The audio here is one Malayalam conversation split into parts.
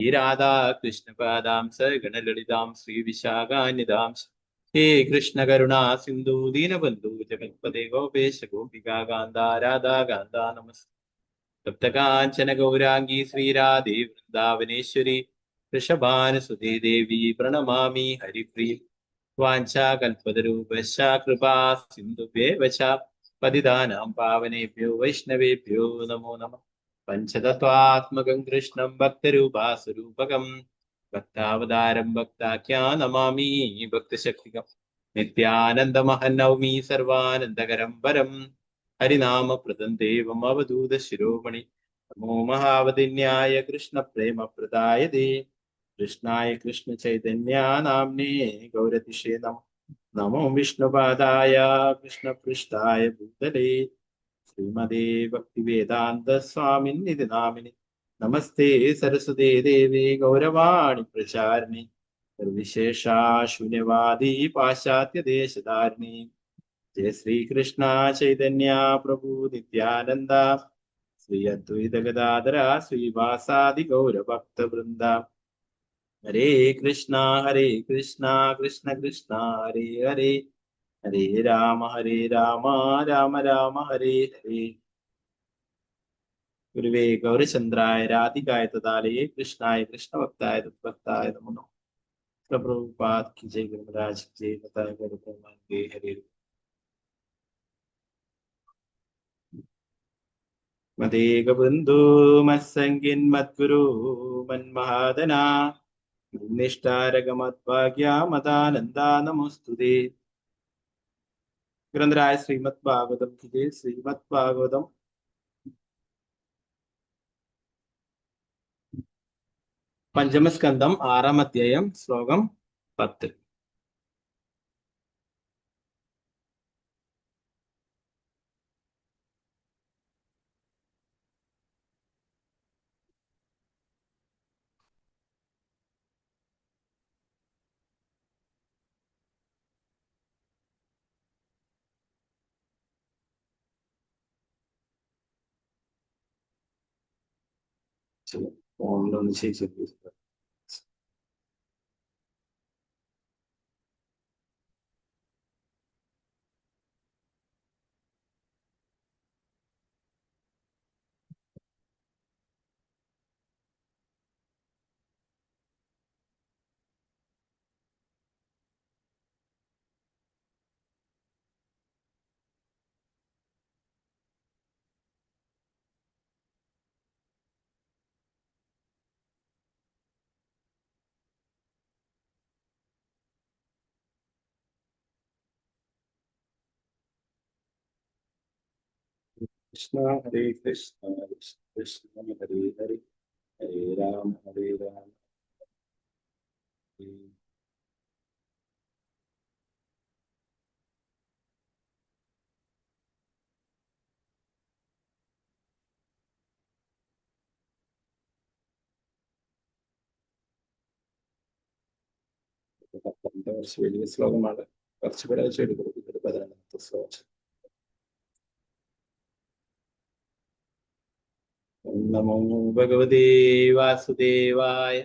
ഈ രാധാകൃഷ്ണപാദാം സഗണലളിതാം ശ്രീവിശാഖാന്യതാം ഹേ കൃഷ്ണ കരുണാ സിന്ധു ദീനബന്ധു ജഗത്പദേ ഗോപേശ ഗോപികാ കാന്ത രാധാ കാന്ത നമസ്തേ. തപ്തകാഞ്ചന ഗൗരാംഗീ ശ്രീരാധേ വൃന്ദാവനേശ്വരി വൃഷഭാനുസുതേ ദേവി പ്രണമാമി ഹരിപ്രിയ. വാഞ്ചാകൽപതരൂപശ്ച കൃപാ സിന്ധുഭ്യേവ ച പതിതാനാം പാവനേഭ്യോ വൈഷ്ണവേഭ്യോ നമോ നമഃ. പഞ്ചതത്വാത്മകം കൃഷ്ണം ഭക്തരൂപാസ്വരൂപകം ഭക്താവതാരം ഭക്താഖ്യാ നമാമി ഭക്തശക്തികം. നിത്യാനന്ദമഹം നൗമി സർവാനന്ദകരം പരം ഹരിനാമപ്രദം ദേവം അവധൂത ശിരോമണി. നമോ മഹാവതിന്യായ കൃഷ്ണ പ്രേമ പ്രദായതേ കൃഷ്ണായ കൃഷ്ണ ചൈതന്യ നാംനേ ഗൗരതിഷേ നമ. നമോ വിഷ്ണുപാദായ കൃഷ്ണപൃഷ്ഠായ ഭൂതലേ ശ്രീമതേ ഭക്തിവേദാന്ത സ്വാമിന്നിതി നാമിനി. നമസ്തേ സരസ്വതേ ദേവേ ഗൗരവാണി പ്രചാരിണി നിർവിശേഷാ ശൂന്യവാദി പാശ്ചാത്യ ദേശധാരിണി. जय श्री कृष्ण चैतन्य प्रभु नित्यानंद श्री अद्वैत गदाधर श्रीवासादि गौर भक्त वृंद. हरे कृष्णा कृष्ण कृष्ण हरे हरे हरे राम राम राम हरे हरे. गुरुवे गौरचंद्राय राधिकाय तदालये कृष्णाय कृष्ण भक्ताय तद्भक्ताय नमो नमः. प्रभुपाद की जय, गुरुराज की जय, बताए गुरु के हरे. मदेकबन्धु मत्सङ्गिन् मद्गुरु मन्महादना निष्ठारगमद्भाग्या मदानन्दा नमोस्तुते. ഗ്രന്ഥരായ ശ്രീമദ് ഭാഗവതം की ശ്രീമദ് ഭാഗവതം പഞ്ചമസ്കന്ധം 6-ാം അധ്യായം ശ്ലോകം 10. ഫോണിലൊന്ന് ശേഷിച്ചു. കൃഷ്ണ ഹരേ കൃഷ്ണ കൃഷ്ണ ഹരേ ഹരേ ഹരേ രാം കുറച്ച് വലിയ ശ്ലോകമാണ്. കുറച്ച് പേരെ ചൊല്ലിക്കൊടുക്കുന്നത് 11ാമത്തെ ശ്ലോകം. നമോ ഭഗവതേ വാസുദേവായ.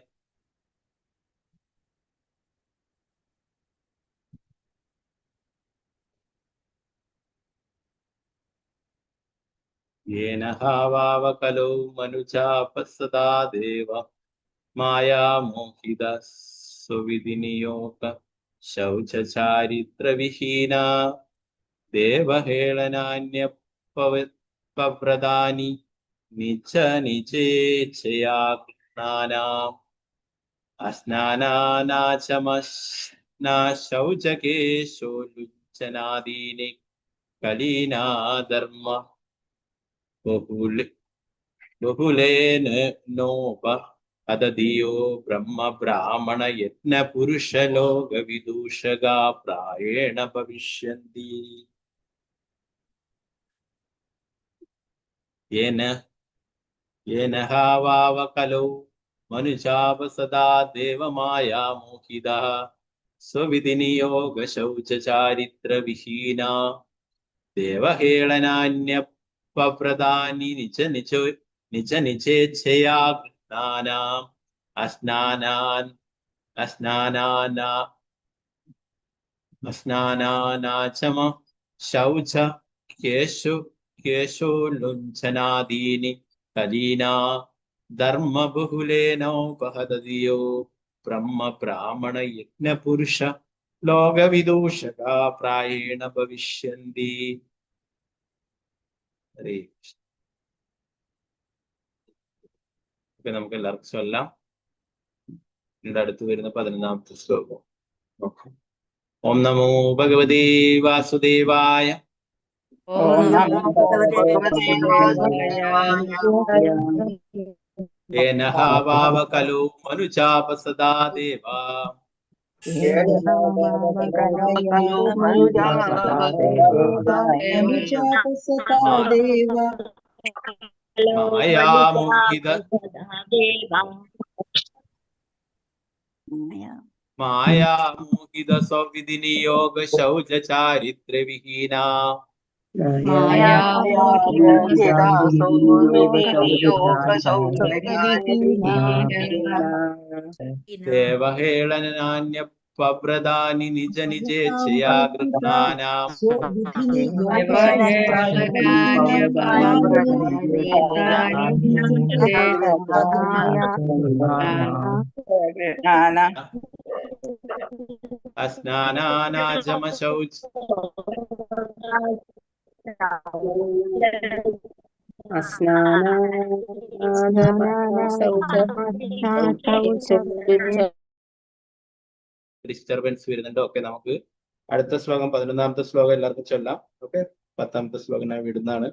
येन हावावकलो मनुजापसदा देव मायामोहितः सुविधिनियोग शौचचारित्रविहीना देवहेളനാന്യപവ്രതാനി നിച്ച നിചേച്ഛയാ കൃഷ്ണാനാം അസ്നാനാനാചമശ്നാശൗചകേശോലുജ്ജനാദീനി കലീനാധർമ്മ ബഹുലേന നോപ അതധിയോ ബ്രഹ്മ ബ്രാഹ്മണ യജ്ഞ പുരുഷ ലോക വിദൂഷകാ പ്രായേണ ഭവിഷ്യന്തി. യേന ഹാവാവകലോ മനുജാപസദാ ദേവമായാ മോഹിതഃ സ്വവിധിനിയോഗ ശൗചചാരിത്ര വിഹീനാ ദേവഹേളനാന്യപവ്രതാനി നിച നിചേച്ഛയാ കൃഷ്ണാനാം അസ്നാനാൻ അസ്നാനാനാചമ ശൗച കേശോലുഞ്ചനാദീനി കലീനാ ധർമ്മബഹുലേനോപഹതതിയോ ബ്രഹ്മ ബ്രാഹ്മണ യജ്ഞപുരുഷ ലോകവിദൂഷക പ്രായേണ ഭവിഷ്യന്തി. ഹരേ കൃഷ്ണ. നമുക്ക് എല്ലാവർക്കും ചൊല്ലാം. ഇതിന്റെ അടുത്ത് വരുന്ന 11ാമത്തെ ശ്ലോകം. ഓം നമോ ഭഗവതേ വാസുദേവായ. ഏനഃ ഭാവ ഖലു മനുജാപസദാ ദേവാ. മായാമോഹിത സ്വവിധിനിയോഗ ശൗച ചാരിത്ര വിഹീന ദേവഹേളനാന്യ പബ്രദാനി നിജ നിജേച്ഛയാ ഗൃഹാനാം അസ്നാനാനാചമ ശൗച ഡിസ്റ്റർബൻസ് വരുന്നുണ്ട്. ഓക്കെ, നമുക്ക് അടുത്ത ശ്ലോകം 11ാമത്തെ ശ്ലോകം എല്ലാവർക്കും ചൊല്ലാം. ഓക്കെ, 10ാമത്തെ ശ്ലോകം ഞാൻ വിടുന്നതാണ്.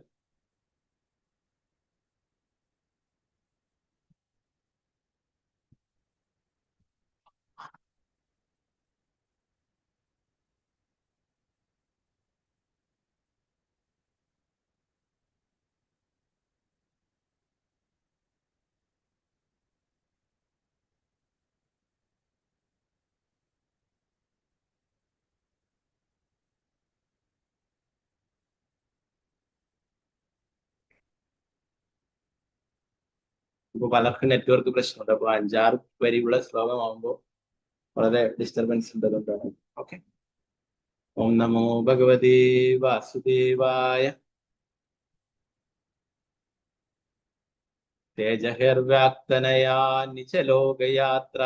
ഇപ്പൊ പലർക്കും നെറ്റ്വർക്ക് പ്രശ്നമുണ്ട്. അപ്പൊ 5-6 വരെയുള്ള ശ്ലോകമാകുമ്പോൾ വളരെ ഡിസ്റ്റർബൻസ് ഉണ്ടതുകൊണ്ടാണ്. ഓക്കെ. ഓം നമോ ഭഗവതേ വാസുദേവായ. തേജഹർവ്യാക്തനയാ നിജലോകയാത്ര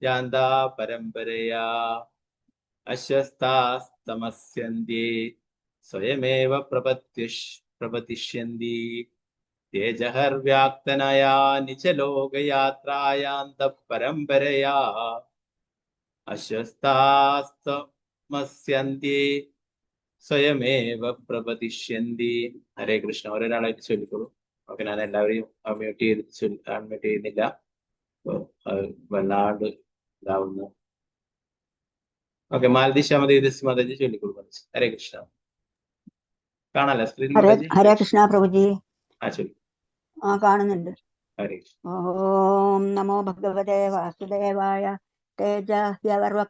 യാന്താ പരമ്പരയാ അശ്വസ്താസ്തമസ്യന്ത്യേ സ്വയമേവ പ്രപതിഷ്യന്തി. തേജഹർവ്യാക്തനയാ നിജലോകയാത്രായാന്ത പരമ്പരയാ അശ്വസ്താസ്തമസ്യന്ത്യേ സ്വയമേവ പ്രപതിഷ്യന്തി. ഹരേ കൃഷ്ണ. ഒരാളായിട്ട് ചൊല്ലിക്കോളൂ. ഓക്കെ, ഞാൻ എല്ലാവരെയും അൺമ്യൂട്ട് ചെയ്യുന്നില്ല. വല്ലാണ്ട് ഇതാവുന്നു. ഓക്കെ, മാലതി ശ്യാമദേവി ചൊല്ലിക്കോളൂ. ഹരേ കൃഷ്ണ. കാണാല്ലേ സ്ക്രീൻ? ഹരേ കൃഷ്ണ പ്രഭുജി. ചൊല്ലി. കാണുന്നുണ്ട്. ഹരേ കൃഷ്ണ. ഓം നമോ ഭഗവതേ വാസുദേവായ. തേജഹ്യർവാക്താനയ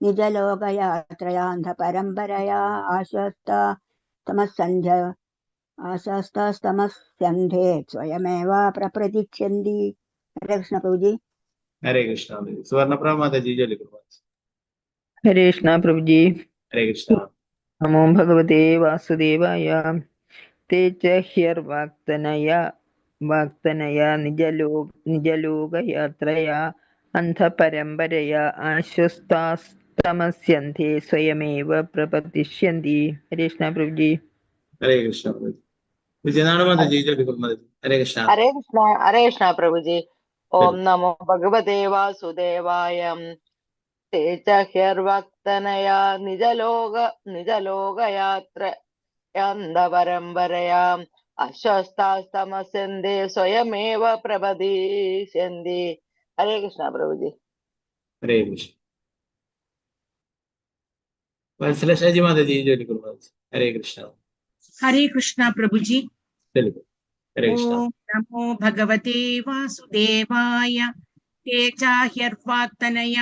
നിജലോകയാത്രയാന്ത പരമ്പരയാ ആശ്വസ്തമസ്യന്ധേ സ്വയമേവ പ്രപ്രതിഷ്യന്തി. ഹരേ കൃഷ്ണ പ്രഭുജി. ഹരേ കൃഷ്ണ. സുവർണപ്രഭ മാതാജി ചൊല്ലിക്കോളൂ. ഹരേ കൃഷ്ണ പ്രഭുജി. ഹരേ കൃഷ്ണ. നമോ ഭഗവതേ വാസുദേവായ. തേജഹ്യർവാക്തനയ നിജലോകയാത്രയാ അന്ധപരമ്പരയാ ആശ്വസ്താസ്തമസ്യന്ധേ സ്വയമേവ പ്രപതിഷ്യന്തി. ഹരേ കൃഷ്ണ പ്രഭുജി. ഹരേ കൃഷ്ണ. വിജയനാട് മാതാജി ചൊല്ലിക്കോളൂ. ഹരേ കൃഷ്ണ. ഹരേ കൃഷ്ണ. ഹരേ കൃഷ്ണ പ്രഭുജി. ഓം നമോ ഭഗവതേ വാസുദേവായ. തേജഹ്യർവക്തനയാ നിജലോകയാത്രയാന്തപരമ്പരയാ അശ്വസ്താസ്തമസ്യന്തേ സ്വയമേവ പ്രപതിഷ്യന്തി. ഹരേ കൃഷ്ണ പ്രഭുജി. ഹരേ കൃഷ്ണ. വത്സലശാജി മാതാജി ചൊല്ലിക്കോളൂ. ഹരേ കൃഷ്ണ. ഹരേ കൃഷ്ണ പ്രഭുജി. ഹരേ കൃഷ്ണ. ഓം നമോ ഭഗവതേ വാസുദേവായ. തേജാഹ്യർവാക്തനയ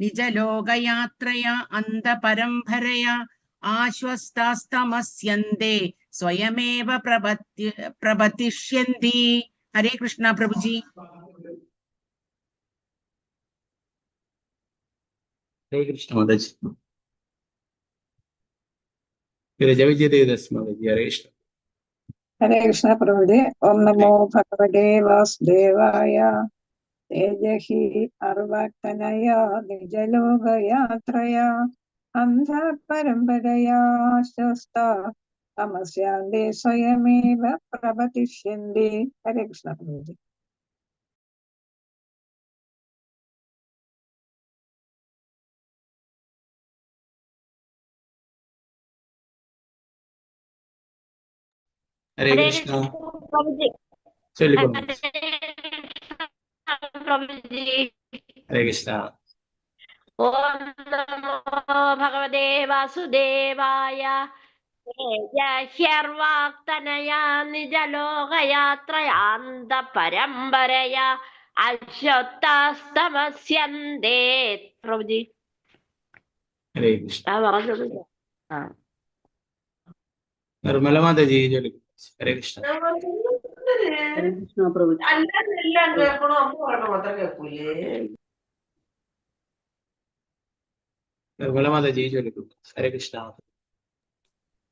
നിജലോകയാത്രയാ അന്തപരമ്പരയാ ആശ്വസ്താസ്തമസ്യന്തേ സ്വയമേവ പ്രപതിഷ്യന്തി. हरे कृष्णा प्रभु जी। हरे कृष्ण माता जी। जय विजय देवदास माता जी। हरे कृष्ण। हरे कृष्ण प्रभुजे। ओम नमो भगवते वासुदेवाय। तेजहि अर्वक्तनया निजलोकयात्रया अन्धपरम्परया शस्ता तमस्यान्ते स्वयमेव प्रपतिष्यन्ति। हरे कृष्ण प्रभुजे। हरे कृष्ण। प्रभुजी। चलिए हरे प्रभु। प्रभुजी। हरे कृष्ण। ओम नमो भगवते वासुदेवाय। ह्यर्वाक्तनया निजलोकयात्रयान्त परम्परया अश्वत्थास्तमस्यन्ते। प्रभुजी हरे कृष्ण। ആ निर्मला माता जी। जय हरे कृष्ण। हरे कृष्ण प्रभु। निर्मला माता जी। जय हरे कृष्ण।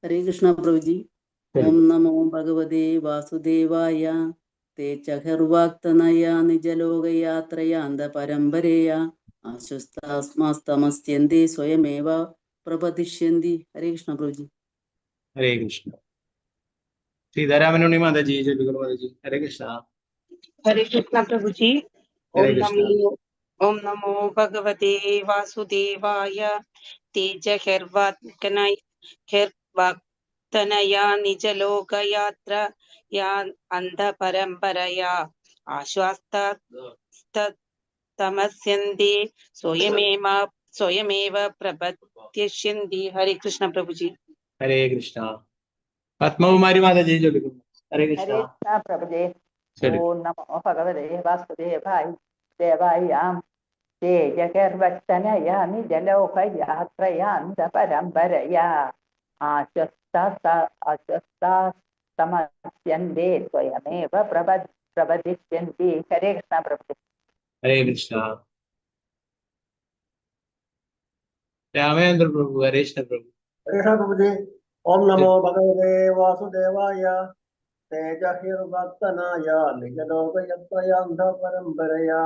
हरे कृष्ण प्रभु जी। ओम नमो भगवते वासुदेवाय। ते चहर्वाक्तनया निजलोकयात्रयान्त परम्परया आश्वस्तास्मास्तमस्यन्ते स्वयमेव प्रपतिष्यन्ति। हरे कृष्ण प्रभु जी। हरे कृष्ण। सीतारामनुनि माता जी। जय माता जी। हरे कृष्ण। हरे कृष्ण प्रभु जी। हरे कृष्ण। ओम नमो भगवते वासुदेवाय। तेजहिर्वाक्तनया निजलोकयात्रया अन्ध परम्परया आश्वास्तमस्यन्ते स्वयमेव प्रपद्यन्ति। हरे कृष्ण प्रभु जी। हरे कृष्ण। पद्मकुमारी माता जी। जय हरे कृष्ण। हरे कृष्ण प्रभुजे। चलिए। ओम नमो भगवते वासुदेवाय देवायां ते जगर्वक्तनया निजलोकयात्रयान्त परम्परया आश्वस्तास्तमस्यन्ते स्वयमेव प्रपदिष्यन्ति। हरे कृष्ण प्रभु। हरे कृष्ण। रामेंद्र प्रभु। हरे कृष्ण प्रभु। हरे कृष्ण प्रभु जी। ओम नमो भगवते वासुदेवाय। तेजहिर्वाक्तनय निजलोकयात्रयान्त परम्परया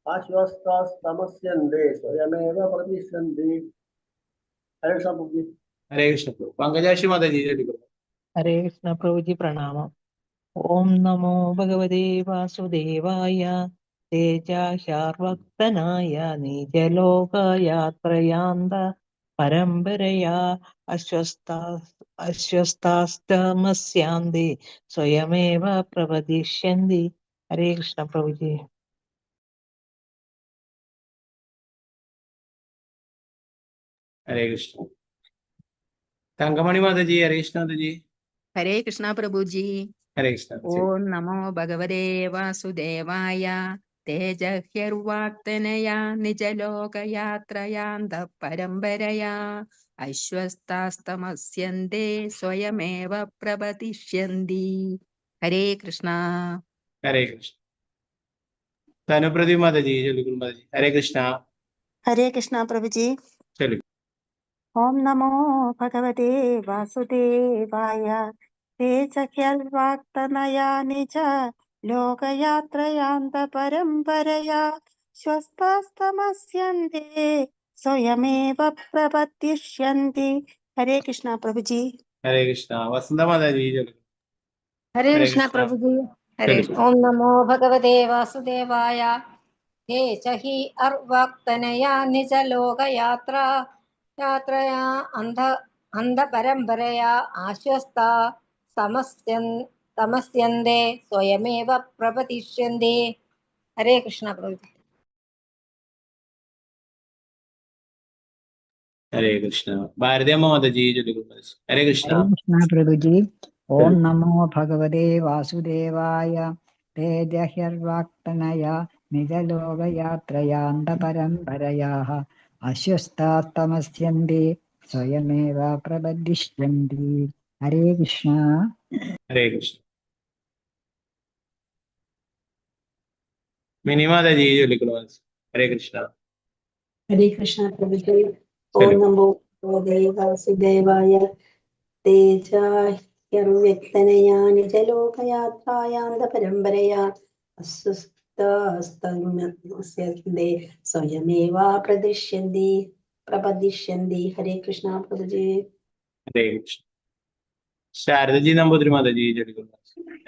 आश्वस्तास्तमस्यन्ते स्वयमेव प्रतिष्ठन्ति। हरे कृष्ण प्रभु जी। हरे कृष्ण प्रभु। पंकजाक्षी माता जी। जय हरे कृष्ण प्रभु जी प्रणाम। ओम नमो भगवते वासुदेवाय। तेजशार्वक्तनाय निजलोकयात्रयान्त परम्परया अश्वस्तास्तमस्यान्ते स्वयमेव प्रपदिष्यन्ति। हरे कृष्ण प्रभु जी। हरे कृष्ण। तंगमणि माता जी। हरे कृष्ण माता जी। हरे कृष्णा प्रभु जी। हरे कृष्ण। ओम नमो भगवते वासुदेवाय। तेजह्यर्वाक्तनया निजलोकयात्रयान्त परम्परया अश्वस्तास्तमस्यन्ते स्वयमेव प्रपतिष्यन्ति। हरे कृष्णा। हरे कृष्ण। तनुप्रदीप माता जी। जय माता जी। हरे कृष्ण। हरे कृष्ण प्रभु जी। चलिए। ओम नमो भगवते वासुदेवाय। तेजह्यर्वाक्तनया निज लोकयात्रयान्त परम्परया स्वस्तास्तमस्यन्ते स्वयमेव प्रपद्यन्ति। हरे कृष्णा प्रभु जी। हरे कृष्ण। वसंत माता जी। जय हरे हरे कृष्ण कृष्ण। प्रभु जी। हरे चलिए। ओम नमो भगवते वासुदेवाय। हे च हि अर्वाक्तनया निजलोकयात्रया अन्धपरम्परया आश्वस्ता तमस्यन्ते स्वयमेव प्रपतिष्यन्ते। हरे कृष्ण प्रभु। हरे कृष्ण। भारती अम्मा माता जी। जय हरे कृष्ण। हरे कृष्ण प्रभु जी। ओम चलिए। नमो भगवते वासुदेवाय। तेजह्यर्वाक्तनया निजलोकयात्रयान्त परम्परयाः अश्वस्तास्तमस्यन्ते स्वयमेव प्रपदिष्यन्ति। हरे कृष्ण। हरे कृष्ण। മിനിമാതാജി ചൊല്ലിക്കോളൂ. ഹരേ കൃഷ്ണ. ഹരേ കൃഷ്ണ പ്രഭുജി. ഓം ചൊല്ലു. നമോ ഭഗവതേ വാസുദേവായ. തേജാഹ്യർവ്യക്തനയാ നിജലോകയാത്രായാന്ത പരമ്പരയാ അസ്വസ്ഥാസ്തമസ്യന്തേ സ്വയമേവാ പ്രപദിഷ്യന്തി. ഹരേ കൃഷ്ണ പ്രഭുജി. ഹരേ കൃഷ്ണ. ശാരദജി നമ്പൂതിരി മാതാജി ചൊല്ലിക്കോളൂ.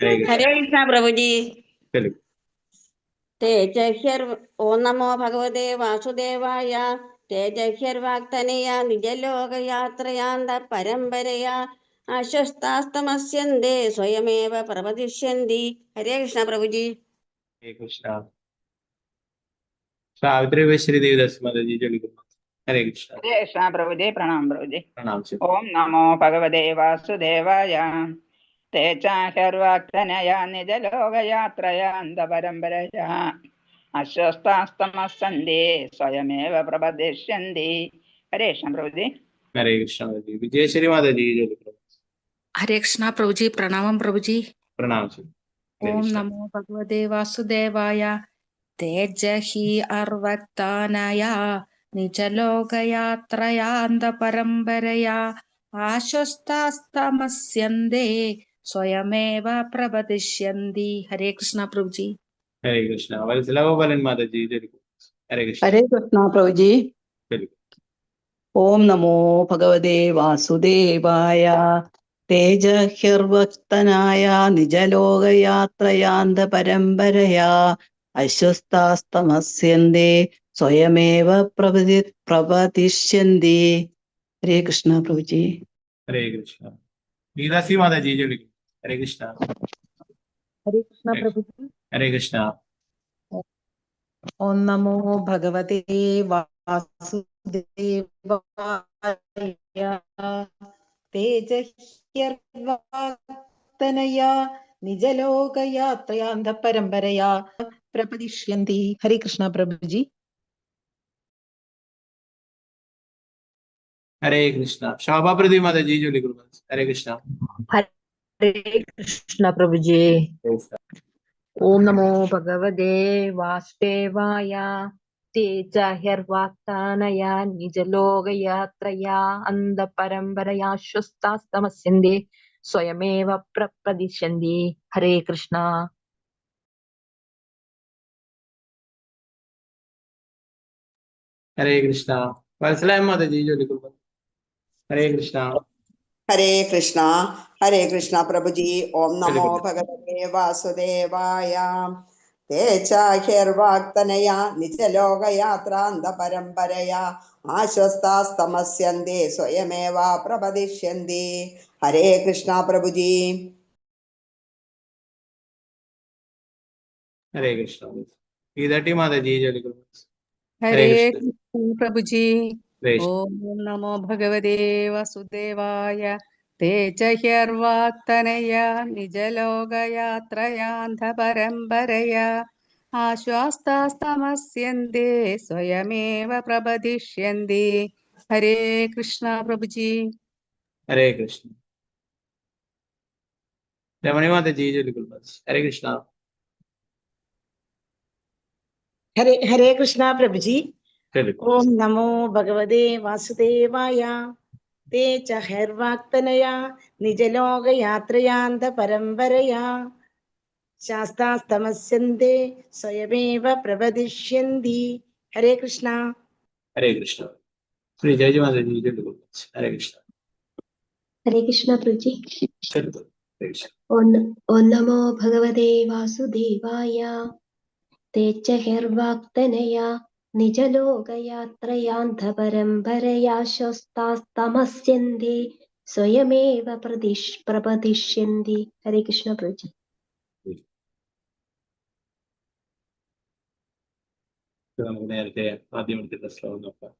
ഹരേ കൃഷ്ണ. ഹരേ കൃഷ്ണ പ്രഭുജി. ചൊല്ലു. ഓം നമോ ഭഗവതേ വാസുദേവായ. തേജഹ്യർവാക്തനയാ നിജലോകയാത്രയാന്ത പരമ്പരയാ അശ്വസ്ഥാസ്തമസ്യന്തേ സ്വയമേവ പ്രപദിഷ്യന്തി. ഹരേ കൃഷ്ണ പ്രഭുജി. ഹരേ കൃഷ്ണ. സാവിത്രി ഉപേശ്വരി ദേവദാസ് മാതാജി ചൊല്ലിക്കോളൂ. ഹരേ കൃഷ്ണ. ഹരേ കൃഷ്ണ പ്രഭുജി. പ്രണാം പ്രഭുജി. പ്രണാം. ഓം നമോ ഭഗവതേ വാസുദേവായ. തേജാഹ്യർവാക്തനയാ നിജലോകയാത്രയാന്ത പരമ്പരയാ അശ്വസ്ഥാസ്തമസ്സന്തി സ്വയമേവ പ്രപദിഷ്യന്തി. ഹരേ കൃഷ്ണ പ്രഭുജി. ഹരേ കൃഷ്ണ മാതാജി. വിജയശ്വരി മാതാജി ചൊല്ലിക്കോളൂ. ഹരേ കൃഷ്ണ പ്രഭുജി. പ്രണാമം പ്രഭുജി. പ്രണാം. ഓം നമോ ഭഗവതേ വാസുദേവായ. തേജഹി അർവക്താനയ നിജലോകയാത്രയാന്ത പരമ്പരയാ ആശ്വസ്താസ്തമസ്യന്തേ സ്വയമേവ പ്രപദിഷ്യന്തി. ഹരേ കൃഷ്ണ പ്രഭുജി. ഹരേ കൃഷ്ണ. വത്സലഗോപാലൻ മാതാജി ചൊല്ലിക്കോളൂ. ഹരേ കൃഷ്ണ. ഹരേ കൃഷ്ണ പ്രഭുജി. ചൊല്ലു. ഓം നമോ ഭഗവതേ വാസുദേവായ. തേജഹ്യർവക്തനായ നിജലോകയാത്രയാന്ത പരമ്പരയാ അശ്വസ്ഥാസ്തമസ്യന്തേ സ്വയമേവ പ്രപദിഷ്യന്തി. ഹരേ കൃഷ്ണ പ്രഭുജി. ഹരേ കൃഷ്ണ. ഗീതാസി മാതാജി ചൊല്ലിക്കോളൂ. ഹരേ കൃഷ്ണ. ഹരേ കൃഷ്ണ പ്രഭുജി. ഹരേ കൃഷ്ണ. ഓം നമോ ഭഗവതേ വാസുദേവായ. തേജഹ്യർവാക്തനയാ നിജലോകയാത്രയാന്ത പരമ്പരയാ പ്രപദിഷ്യന്തി. ഹരേ കൃഷ്ണ പ്രഭുജി. ഹരേ കൃഷ്ണ. ശോഭാപ്രതി മാതാജി ചൊല്ലിക്കോളൂ. ഹരേ കൃഷ്ണ. ഹരേ കൃഷ്ണ പ്രഭുജി. ഓം നമോ ഭഗവതേ വാസുദേവായ. തേജഹ്യർവാക്താനയാ നിജലോകയാത്രയാ അന്ത പരമ്പരയാ ശ്വസ്താസ്തമസ്യന്തേ സ്വയമേവ പ്രപദിഷ്യന്തി. ഹരേ കൃഷ്ണ. ഹരേ കൃഷ്ണ. വത്സലായ മാതാജി ചൊല്ലിക്കോളൂ. ഹരേ കൃഷ്ണ. ഹരേ കൃഷ്ണ. ഹരേ കൃഷ്ണ പ്രഭുജി. ഓം നമോ ചൊല്ലിക്കോളൂ. ഭഗവതേ വാസുദേവായ. തേജാഹ്യർവാക്തനയാ നിജലോകയാത്രാന്ത പരമ്പരയാ ആശ്വസ്താസ്തമസ്യന്തേ സ്വയമേവ പ്രപദിഷ്യന്തി. ഹരേ കൃഷ്ണ പ്രഭുജി. ഹരേ കൃഷ്ണ. ഗീതാട്ടി മാതാജി ചൊല്ലിക്കോളൂ. ഹരേ കൃഷ്ണ. കൃഷ്ണ പ്രഭുജി. ഹരേ കൃഷ്ണ. ഓം നമോ ഭഗവതേ വാസുദേവായ. തേജഹ്യർവാക്തനയാ നിജലോകയാത്രയാന്ത പരമ്പരയാ ആശ്വാസ്താസ്തമസ്യന്തേ സ്വയമേവ പ്രപദിഷ്യന്തി. ഹരേ കൃഷ്ണ പ്രഭുജി. ഹരേ കൃഷ്ണ. രമണി മാതാജി ചൊല്ലിക്കോളൂ. ഹരേ കൃഷ്ണ. ഹരേ കൃഷ്ണ പ്രഭുജി. ചൊല്ലിക്കോളൂ. ഓം നമോ ഭഗവതേ വാസുദേവായ. തേജഹ്യർവാക്തനയാ നിജലോകയാത്രയാന്ത പരമ്പരയാ ശാസ്താസ്തമസ്യന്തേ സ്വയമേവ പ്രപദിഷ്യന്തി. ഹരേ കൃഷ്ണ. ഹരേ കൃഷ്ണ. ശ്രീ ജയജി മാതാജി ചൊല്ലിക്കോളൂ. ഹരേ കൃഷ്ണ. ഹരേ കൃഷ്ണ പ്രഭുജി. ചൊല്ലിക്കോളൂ. ഹരേ കൃഷ്ണ. ഓം നമോ ഭഗവതേ വാസുദേവായ. തേജഹ്യർവാക്തനയാ നിജലോകയാത്രയാന്ത പരമ്പരയാ ശ്വസ്താസ്തമസ്യന്തേ സ്വയമേവ പ്രപദിഷ്യന്തി. ഹരേ കൃഷ്ണ പ്രഭുജി. നമുക്ക് നേരത്തെ ആദ്യം എടുത്തിട്ട ശ്ലോകം നോക്കാം.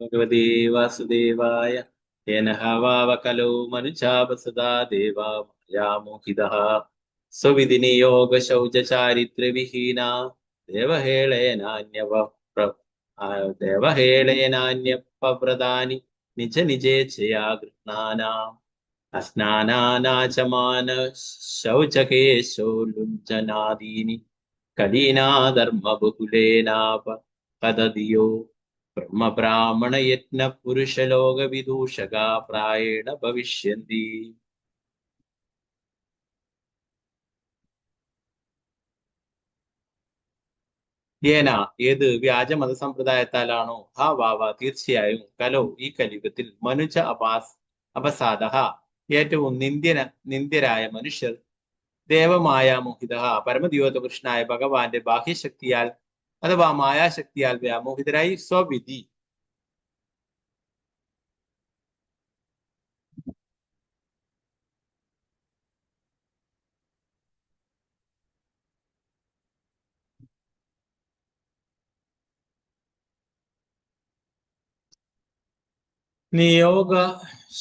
ഭഗവതേ വാസുദേവായ തേന ഹവാവകലോ മനുജാപസദാ ദേവാ മായാമോഹിതഃ സ്വവിധിനിയോഗ ശൗചചാരിത്രവിഹീന ദേവഹേളേനാന്യപവ്രതാനി നിജ നിജേച്ഛയാ ഗൃഹ്ണാനാം അസ്നാനാനാചമാന ശൗചകേശോലുഞ്ജനാദീനി കലീനാധർമ്മബഹുലേനാപ പദതിയോ ബ്രഹ്മബ്രാഹ്മണയജ്ഞ പുരുഷലോകവിദൂഷക പ്രായേണ ഭവിഷ്യന്തി. യേന ഏത് വ്യാജ മതസമ്പ്രദായത്താലാണോ ഹാ വാവ തീർച്ചയായും കലോ ഈ കലിയുഗത്തിൽ മനുജ അപസാദ ഏറ്റവും നിന്ദ്യരായ മനുഷ്യർ ദേവമായ മോഹിത പരമദ്യോതകൃഷ്ണനായ ഭഗവാന്റെ ബാഹ്യശക്തിയാൽ അഥവാ മായാശക്തിയാൽ വ്യാമോഹിതരായി സ്വവിധി നിയോഗ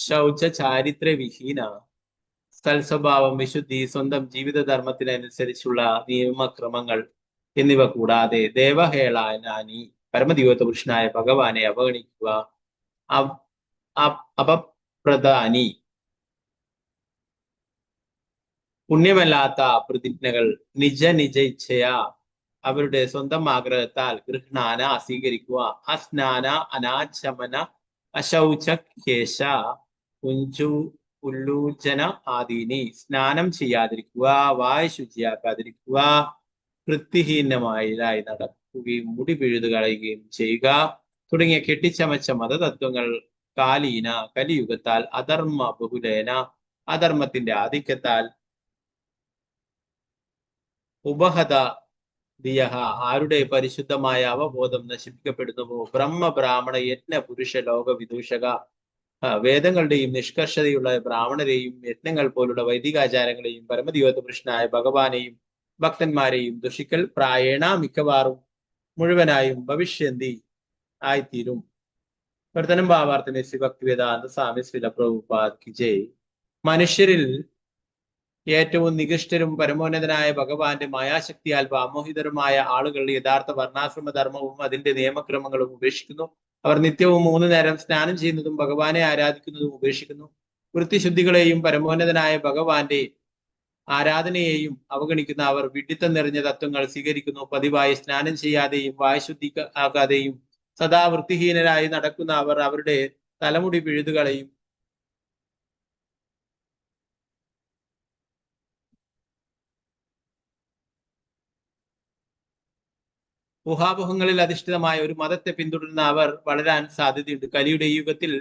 ശൗച ചാരിത്രവിഹീന സൽസ്വഭാവം, വിശുദ്ധി, സ്വന്തം ജീവിതധർമ്മത്തിനനുസരിച്ചുള്ള നിയമക്രമങ്ങൾ എന്നിവ കൂടാതെ ദേവഹേളാനി പരമദിവ്യപുരുഷനായ ഭഗവാനെ അവഗണിക്കുക, അപപ്രധാനി പുണ്യമല്ലാത്ത പ്രതിജ്ഞകൾ നിജ നിജ ഇച്ഛയാ അവരുടെ സ്വന്തം ആഗ്രഹത്താൽ ഗൃഹ്ണാന സ്വീകരിക്കുക, അസ്നാന അനാചമന അശൗച കേശ ഉല്ലൂചന ആദീനി സ്നാനം ചെയ്യാതിരിക്കുക, വായ് ശുചിയാക്കാതിരിക്കുക, വൃത്തിഹീനമായി നടക്കുകയും മുടി പിഴുതു കളയുകയും ചെയ്യുക തുടങ്ങിയ കെട്ടിച്ചമച്ച മതതത്വങ്ങൾ കാലീന കലിയുഗത്താൽ അധർമ്മ ബഹുലേന അധർമ്മത്തിന്റെ ആധിക്യത്താൽ ഉപഹത ദിയഹ ആരുടെ പരിശുദ്ധമായ അവബോധം നശിപ്പിക്കപ്പെടുന്നുവോ ബ്രഹ്മ ബ്രാഹ്മണ യജ്ഞ പുരുഷ ലോക വിദൂഷക വേദങ്ങളുടെയും നിഷ്കർഷതയുള്ള ബ്രാഹ്മണരെയും യജ്ഞങ്ങൾ പോലുള്ള വൈദികാചാരങ്ങളെയും പരമദിവ്യപുരുഷനായ ഭഗവാനെയും ഭക്തന്മാരെയും ദുഷിക്കൽ പ്രായേണ മിക്കവാറും മുഴുവനായും ഭവിഷ്യന്തി ആയിത്തീരും. വർത്തനം ഭാവാർത്ഥനെ ശ്രീ ഭക്തിവേദാന്ത സ്വാമി ശ്രീല പ്രഭുപാദ് കി ജയ്. മനുഷ്യരിൽ ഏറ്റവും നികൃഷ്ടരും പരമോന്നതനായ ഭഗവാന്റെ മായാശക്തിയാൽ വ്യാമോഹിതരുമായ ആളുകൾ യഥാർത്ഥ വർണ്ണാശ്രമ ധർമ്മവും അതിന്റെ നിയമക്രമങ്ങളും ഉപേക്ഷിക്കുന്നു. അവർ നിത്യവും 3 നേരം സ്നാനം ചെയ്യുന്നതും ഭഗവാനെ ആരാധിക്കുന്നതും ഉപേക്ഷിക്കുന്നു. വൃത്തിശുദ്ധികളെയും പരമോന്നതനായ ഭഗവാന്റെ ആരാധനയെയും അവഗണിക്കുന്ന അവർ വിഡിത്തം നിറഞ്ഞ തത്വങ്ങൾ സ്വീകരിക്കുന്നു. പതിവായി സ്നാനം ചെയ്യാതെയും വായുശുദ്ധി ആക്കാതെയും സദാ വൃത്തിഹീനരായി നടക്കുന്ന അവർ അവരുടെ തലമുടി പിഴുതുകളയും ഊഹാപോഹങ്ങളിൽ അധിഷ്ഠിതമായ ഒരു മതത്തെ പിന്തുടരുന്ന അവർ വളരാൻ സാധ്യതയുണ്ട്. കലിയുടെ യുഗത്തിൽ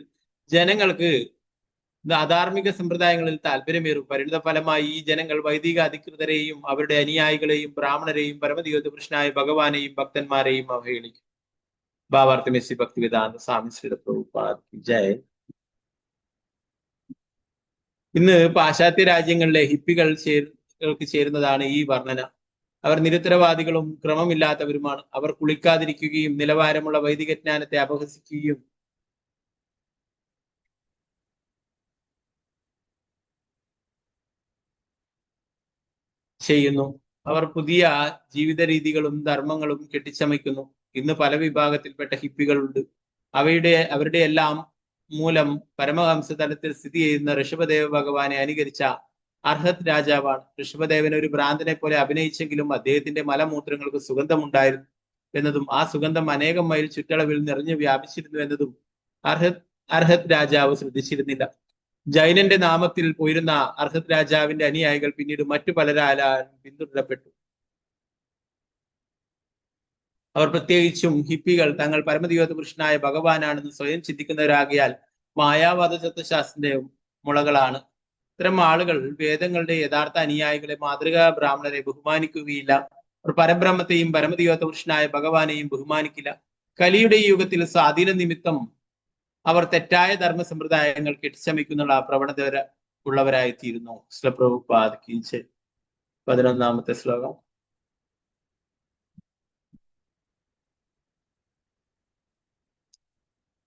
ജനങ്ങൾക്ക് അധാർമിക സമ്പ്രദായങ്ങളിൽ താല്പര്യമേറും. പരിണിത ഫലമായി ഈ ജനങ്ങൾ വൈദിക അധികൃതരെയും അവരുടെ അനുയായികളെയും ബ്രാഹ്മണരെയും പരമദിവ്യപുരുഷനായ ഭഗവാനെയും ഭക്തന്മാരെയും അവഹേളിക്കും. ഭാവാർത്ഥം ശ്രീ ഭക്തിവേദാന്ത സ്വാമി ശ്രീ പ്രഭുപാദ് കി ജയ്. ഇന്ന് പാശ്ചാത്യ രാജ്യങ്ങളിലെ ഹിപ്പികൾക്ക് ചേരുന്നതാണ് ഈ വർണ്ണന. അവർ നിരുത്തരവാദികളും ക്രമമില്ലാത്തവരുമാണ്. അവർ കുളിക്കാതിരിക്കുകയും നിലവാരമുള്ള വൈദികജ്ഞാനത്തെ അപഹസിക്കുകയും ചെയ്യുന്നു. അവർ പുതിയ ജീവിത രീതികളും ധർമ്മങ്ങളും കെട്ടിച്ചമയ്ക്കുന്നു. ഇന്ന് പല വിഭാഗത്തിൽപ്പെട്ട ഹിപ്പികളുണ്ട്. അവരുടെ എല്ലാം മൂലം പരമഹംസ തലത്തിൽ സ്ഥിതി ചെയ്യുന്ന ഋഷഭദേവ ഭഗവാനെ അനുകരിച്ച അർഹത് രാജാവാണ്. ഋഷഭദേവൻ ഒരു ഭ്രാന്തനെ പോലെ അഭിനയിച്ചെങ്കിലും അദ്ദേഹത്തിന്റെ മലമൂത്രങ്ങൾക്ക് സുഗന്ധമുണ്ടായിരുന്നു എന്നതും ആ സുഗന്ധം അനേകം മൈൽ ചുറ്റളവിൽ നിറഞ്ഞു വ്യാപിച്ചിരുന്നു എന്നതും അർഹത് രാജാവ് ശ്രദ്ധിച്ചിരുന്നില്ല. ജൈനന്റെ നാമത്തിൽ പോയിരുന്ന അർഹത് രാജാവിന്റെ അനുയായികൾ പിന്നീട് മറ്റു പലരാലും പിന്തുടരപ്പെട്ടു. അവർ പ്രത്യേകിച്ചും ഹിപ്പികൾ തങ്ങൾ പരമദിവ്യപുരുഷനായ ഭഗവാനാണെന്ന് സ്വയം ചിന്തിക്കുന്നവരാകിയാൽ മായാവാദ തത്വശാസ്ത്രത്തിന്റെ മുളകളാണ്. ഇത്തരം ആളുകൾ വേദങ്ങളുടെ യഥാർത്ഥ അനുയായികളെ മാതൃകാ ബ്രാഹ്മണരെ ബഹുമാനിക്കുകയില്ല. അവർ പരബ്രഹ്മത്തെയും പരമദിവ്യപുരുഷനായ ഭഗവാനെയും ബഹുമാനിക്കില്ല. കലിയുടെ യുഗത്തിൽ സ്വാധീന നിമിത്തം അവർ തെറ്റായ ധർമ്മ സമ്പ്രദായങ്ങൾ കെട്ടിച്ചമയ്ക്കുന്നുള്ള പ്രവണത ഉള്ളവരായിത്തീരുന്നു. ശ്രീ പ്രഭുപാദ് കി ജയ്. 11ാമത്തെ ശ്ലോകം.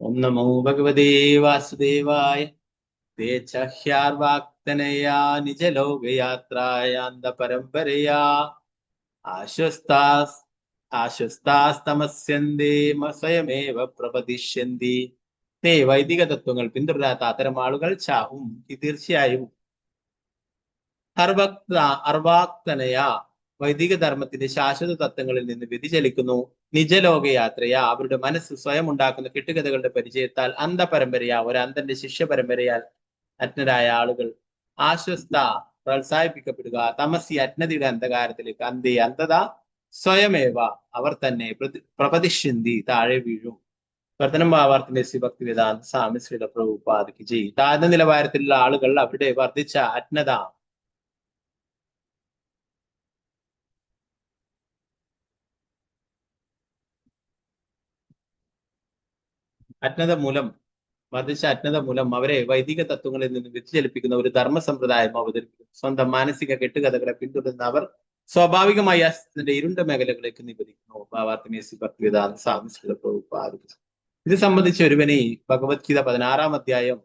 ഓം നമോ ഭഗവതേ വാസുദേവായ. തേ ചഹ്യാർവാക്തനയാ നിജലോകയാത്രായാന്ത പരമ്പരയാ ആശ്വസ്താസ്തമസ്യന്തേ സ്വയമേവ പ്രപദിഷ്യന്തി. വൈദിക തത്വങ്ങൾ പിന്തുടരാത്ത അത്തരം ആളുകൾ ചാവും. തീർച്ചയായും അർവാക്തനയ വൈദിക ധർമ്മത്തിന്റെ ശാശ്വത തത്വങ്ങളിൽ നിന്ന് വ്യതിചലിക്കുന്നു. നിജലോകയാത്രയ അവരുടെ മനസ്സ് സ്വയം ഉണ്ടാക്കുന്ന കെട്ടുകഥകളുടെ പരിചയത്താൽ അന്ധപരമ്പരയാ ഒരു അന്ധന്റെ ശിഷ്യ പരമ്പരയാൽ അജ്ഞരായ ആളുകൾ ആശ്വസ്ത പ്രോത്സാഹിപ്പിക്കപ്പെടുക. തമസി അജ്ഞതയുടെ അന്ധകാരത്തിലേക്ക്. അന്ധത സ്വയമേവ അവർ തന്നെ പ്രപതിഷ്യന്തി താഴെ വീഴും. വർത്തനം ഭാവാർത്ഥിന്റെ ഭക്തി വേദാന്ത സ്വാമി ശ്രീല പ്രഭുപാദിക്ക് ചെയ്യും. താഴ്ന്ന നിലവാരത്തിലുള്ള ആളുകൾ അവരുടെ വർദ്ധിച്ച വർദ്ധിച്ച അജ്ഞത മൂലം അവരെ വൈദിക തത്വങ്ങളിൽ നിന്ന് വ്യതിചലിപ്പിക്കുന്ന ഒരു ധർമ്മ സമ്പ്രദായം അവതരിപ്പിക്കും. സ്വന്തം മാനസിക കെട്ടുകഥകളെ പിന്തുടരുന്ന അവർ സ്വാഭാവികമായി അസ്തിന്റെ ഇരുണ്ട മേഖലകളിലേക്ക് നിപതിക്കുന്നു. ഭാവാർത്ഥമേസി ഭക്തിവേദാന്ത സ്വാമി ശ്രീല പ്രഭുപാദിക്ക്. ഇത് സംബന്ധിച്ച് ഒരുവനെ ഭഗവത്ഗീത 16-ാം അധ്യായം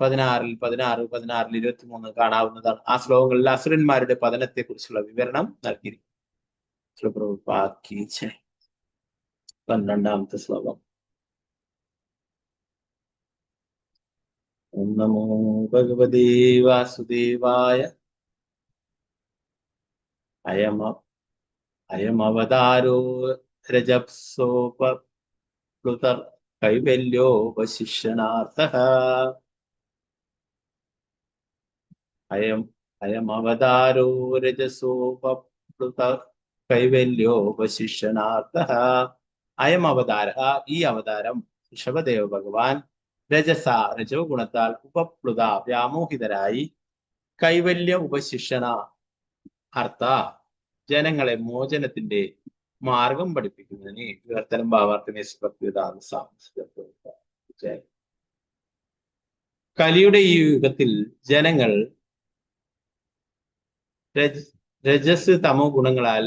16 23 കാണാവുന്നതാണ്. ആ ശ്ലോകങ്ങളിൽ അസുരന്മാരുടെ പതനത്തെ കുറിച്ചുള്ള വിവരണം നൽകിയിരിക്കുന്നു. 12-ാമത്തെ ശ്ലോകം. ഓം നമോ ഭഗവതേ വാസുദേവായ. അയമവതാരോ രജപ്സോപപ്ലുതർ കൈവല്യോപശിഷ്യനാർത്ഥഃ. അയമവതാരോ രജസോപപ്ലുതർ കൈവല്യോപശിഷ്യനാർത്ഥഃ. അയം അവതാര ഈ അവതാരം ഋഷഭദേവ ഭഗവാൻ രജോ ഗുണത്താൽ ഉപപ്ലുത വ്യാമോഹിതരായി കൈവല്യ ഉപശിക്ഷണ അർത്ഥ ജനങ്ങളെ മോചനത്തിന്റെ മാർഗം പഠിപ്പിക്കുന്നതിന് വിവർത്തനം ഭാവാർത്ഥമേശ്വര. കലിയുടെ ഈ യുഗത്തിൽ ജനങ്ങൾ രജസ് തമോ ഗുണങ്ങളാൽ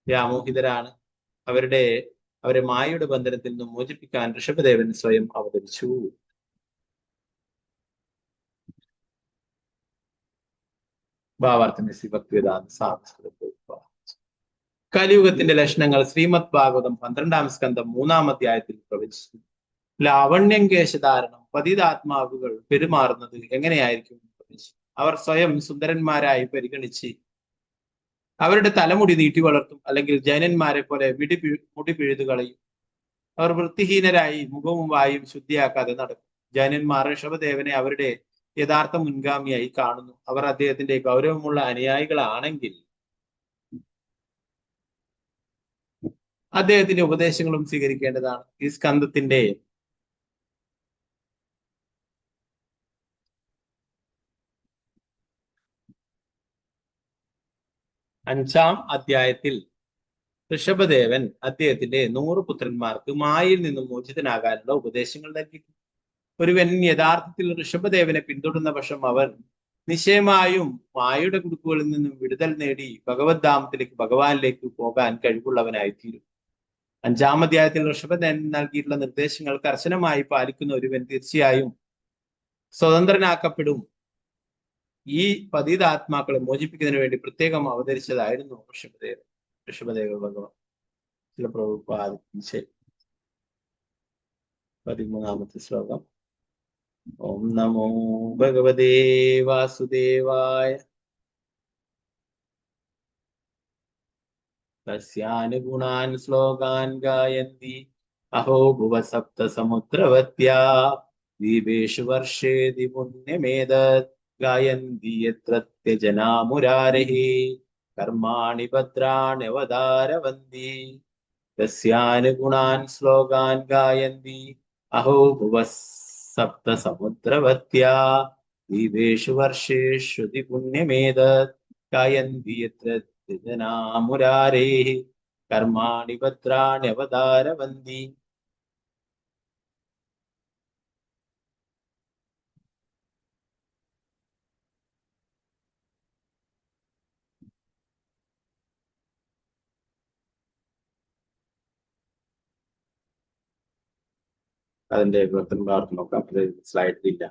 വ്യാമോഹിതരാണ്. അവരെ മായയുടെ ബന്ധനത്തിൽ നിന്നും മോചിപ്പിക്കാൻ ഋഷഭദേവൻ സ്വയം അവതരിച്ചു. കലിയുഗത്തിന്റെ ലക്ഷണങ്ങൾ ശ്രീമദ് ഭാഗവതം 12-ാം സ്കന്ധം 3-ാം അധ്യായത്തിൽ പ്രവചിച്ചു. ലാവണ്യം കേശധാരണം പതിതാത്മാവുകൾ പെരുമാറുന്നത് എങ്ങനെയായിരിക്കും? അവർ സ്വയം സുന്ദരന്മാരായി പരിഗണിച്ച് അവരുടെ തലമുടി നീട്ടി വളർത്തും, അല്ലെങ്കിൽ ജൈനന്മാരെ പോലെ മുടി പിഴുതു കളയും. അവർ വൃത്തിഹീനരായി മുഖവും വായും ശുദ്ധിയാക്കാതെ നടക്കും. ജൈനന്മാർ ഋഷഭദേവനെ അവരുടെ യഥാർത്ഥ മുൻഗാമിയായി കാണുന്നു. അവർ അദ്ദേഹത്തിന്റെ ഗൗരവമുള്ള അനുയായികളാണെങ്കിൽ അദ്ദേഹത്തിന്റെ ഉപദേശങ്ങളും സ്വീകരിക്കേണ്ടതാണ്. ഈ സ്കന്ധത്തിന്റെ 5-ാം അധ്യായത്തിൽ ഋഷഭദേവൻ അദ്ദേഹത്തിന്റെ 100 പുത്രന്മാർക്ക് മായയിൽ നിന്നും മോചിതനാകാനുള്ള ഉപദേശങ്ങൾ നൽകി. ഒരുവൻ യഥാർത്ഥത്തിൽ ഋഷഭദേവനെ പിന്തുടരുന്ന പക്ഷം അവൻ നിശ്ചയമായും മായയുടെ കുടുക്കുകളിൽ നിന്നും വിടുതൽ നേടി ഭഗവദ്ധാമത്തിലേക്ക് ഭഗവാനിലേക്ക് പോകാൻ കഴിവുള്ളവനായിത്തീരും. 5-ാം അധ്യായത്തിൽ ഋഷഭദേവൻ നൽകിയിട്ടുള്ള നിർദ്ദേശങ്ങൾ കർശനമായി പാലിക്കുന്ന ഒരുവൻ തീർച്ചയായും സ്വതന്ത്രനാക്കപ്പെടും. ഈ പതിതാത്മാക്കളെ മോചിപ്പിക്കുന്നതിന് വേണ്ടി പ്രത്യേകം അവതരിച്ചതായിരുന്നു ഋഷഭദേവ ഭഗവാൻ. ചില പ്രഭുപാദിച്ച് 13-ാമത്തെ ശ്ലോകം. ഓം നമോ ഭഗവതേ വാസുദേവായ. തസ്യാനുഗുണാൻ ശ്ലോകാൻ ഗായന്തി അഹോ ഭുവ സപ്ത സമുദ്രവത്യാ ദീപേഷു വർഷേതി പുണ്യമേതത് ഗായന്തി യത്ര ത്യജനാ മുരാരിഃ കർമാണി ഭദ്രാണ്യവതാരവന്തി. തസ്യാനുഗുണാൻ ശ്ലോകാൻ ഗായന്തി അഹോ ഭുവ സപ്ത സമുദ്രവത്യാ ദീപേഷു വർഷേഷു പുണ്യമേതത് ഗായന്തി യത്ര ത്യജനാ മുരാരിഃ കർമാണി ഭദ്രാണ്യവതാരവന്തി. അതിന്റെ പ്രവർത്തനം ഭാഗത്ത് നോക്കാം. അത് സ്ലൈഡിലില്ല.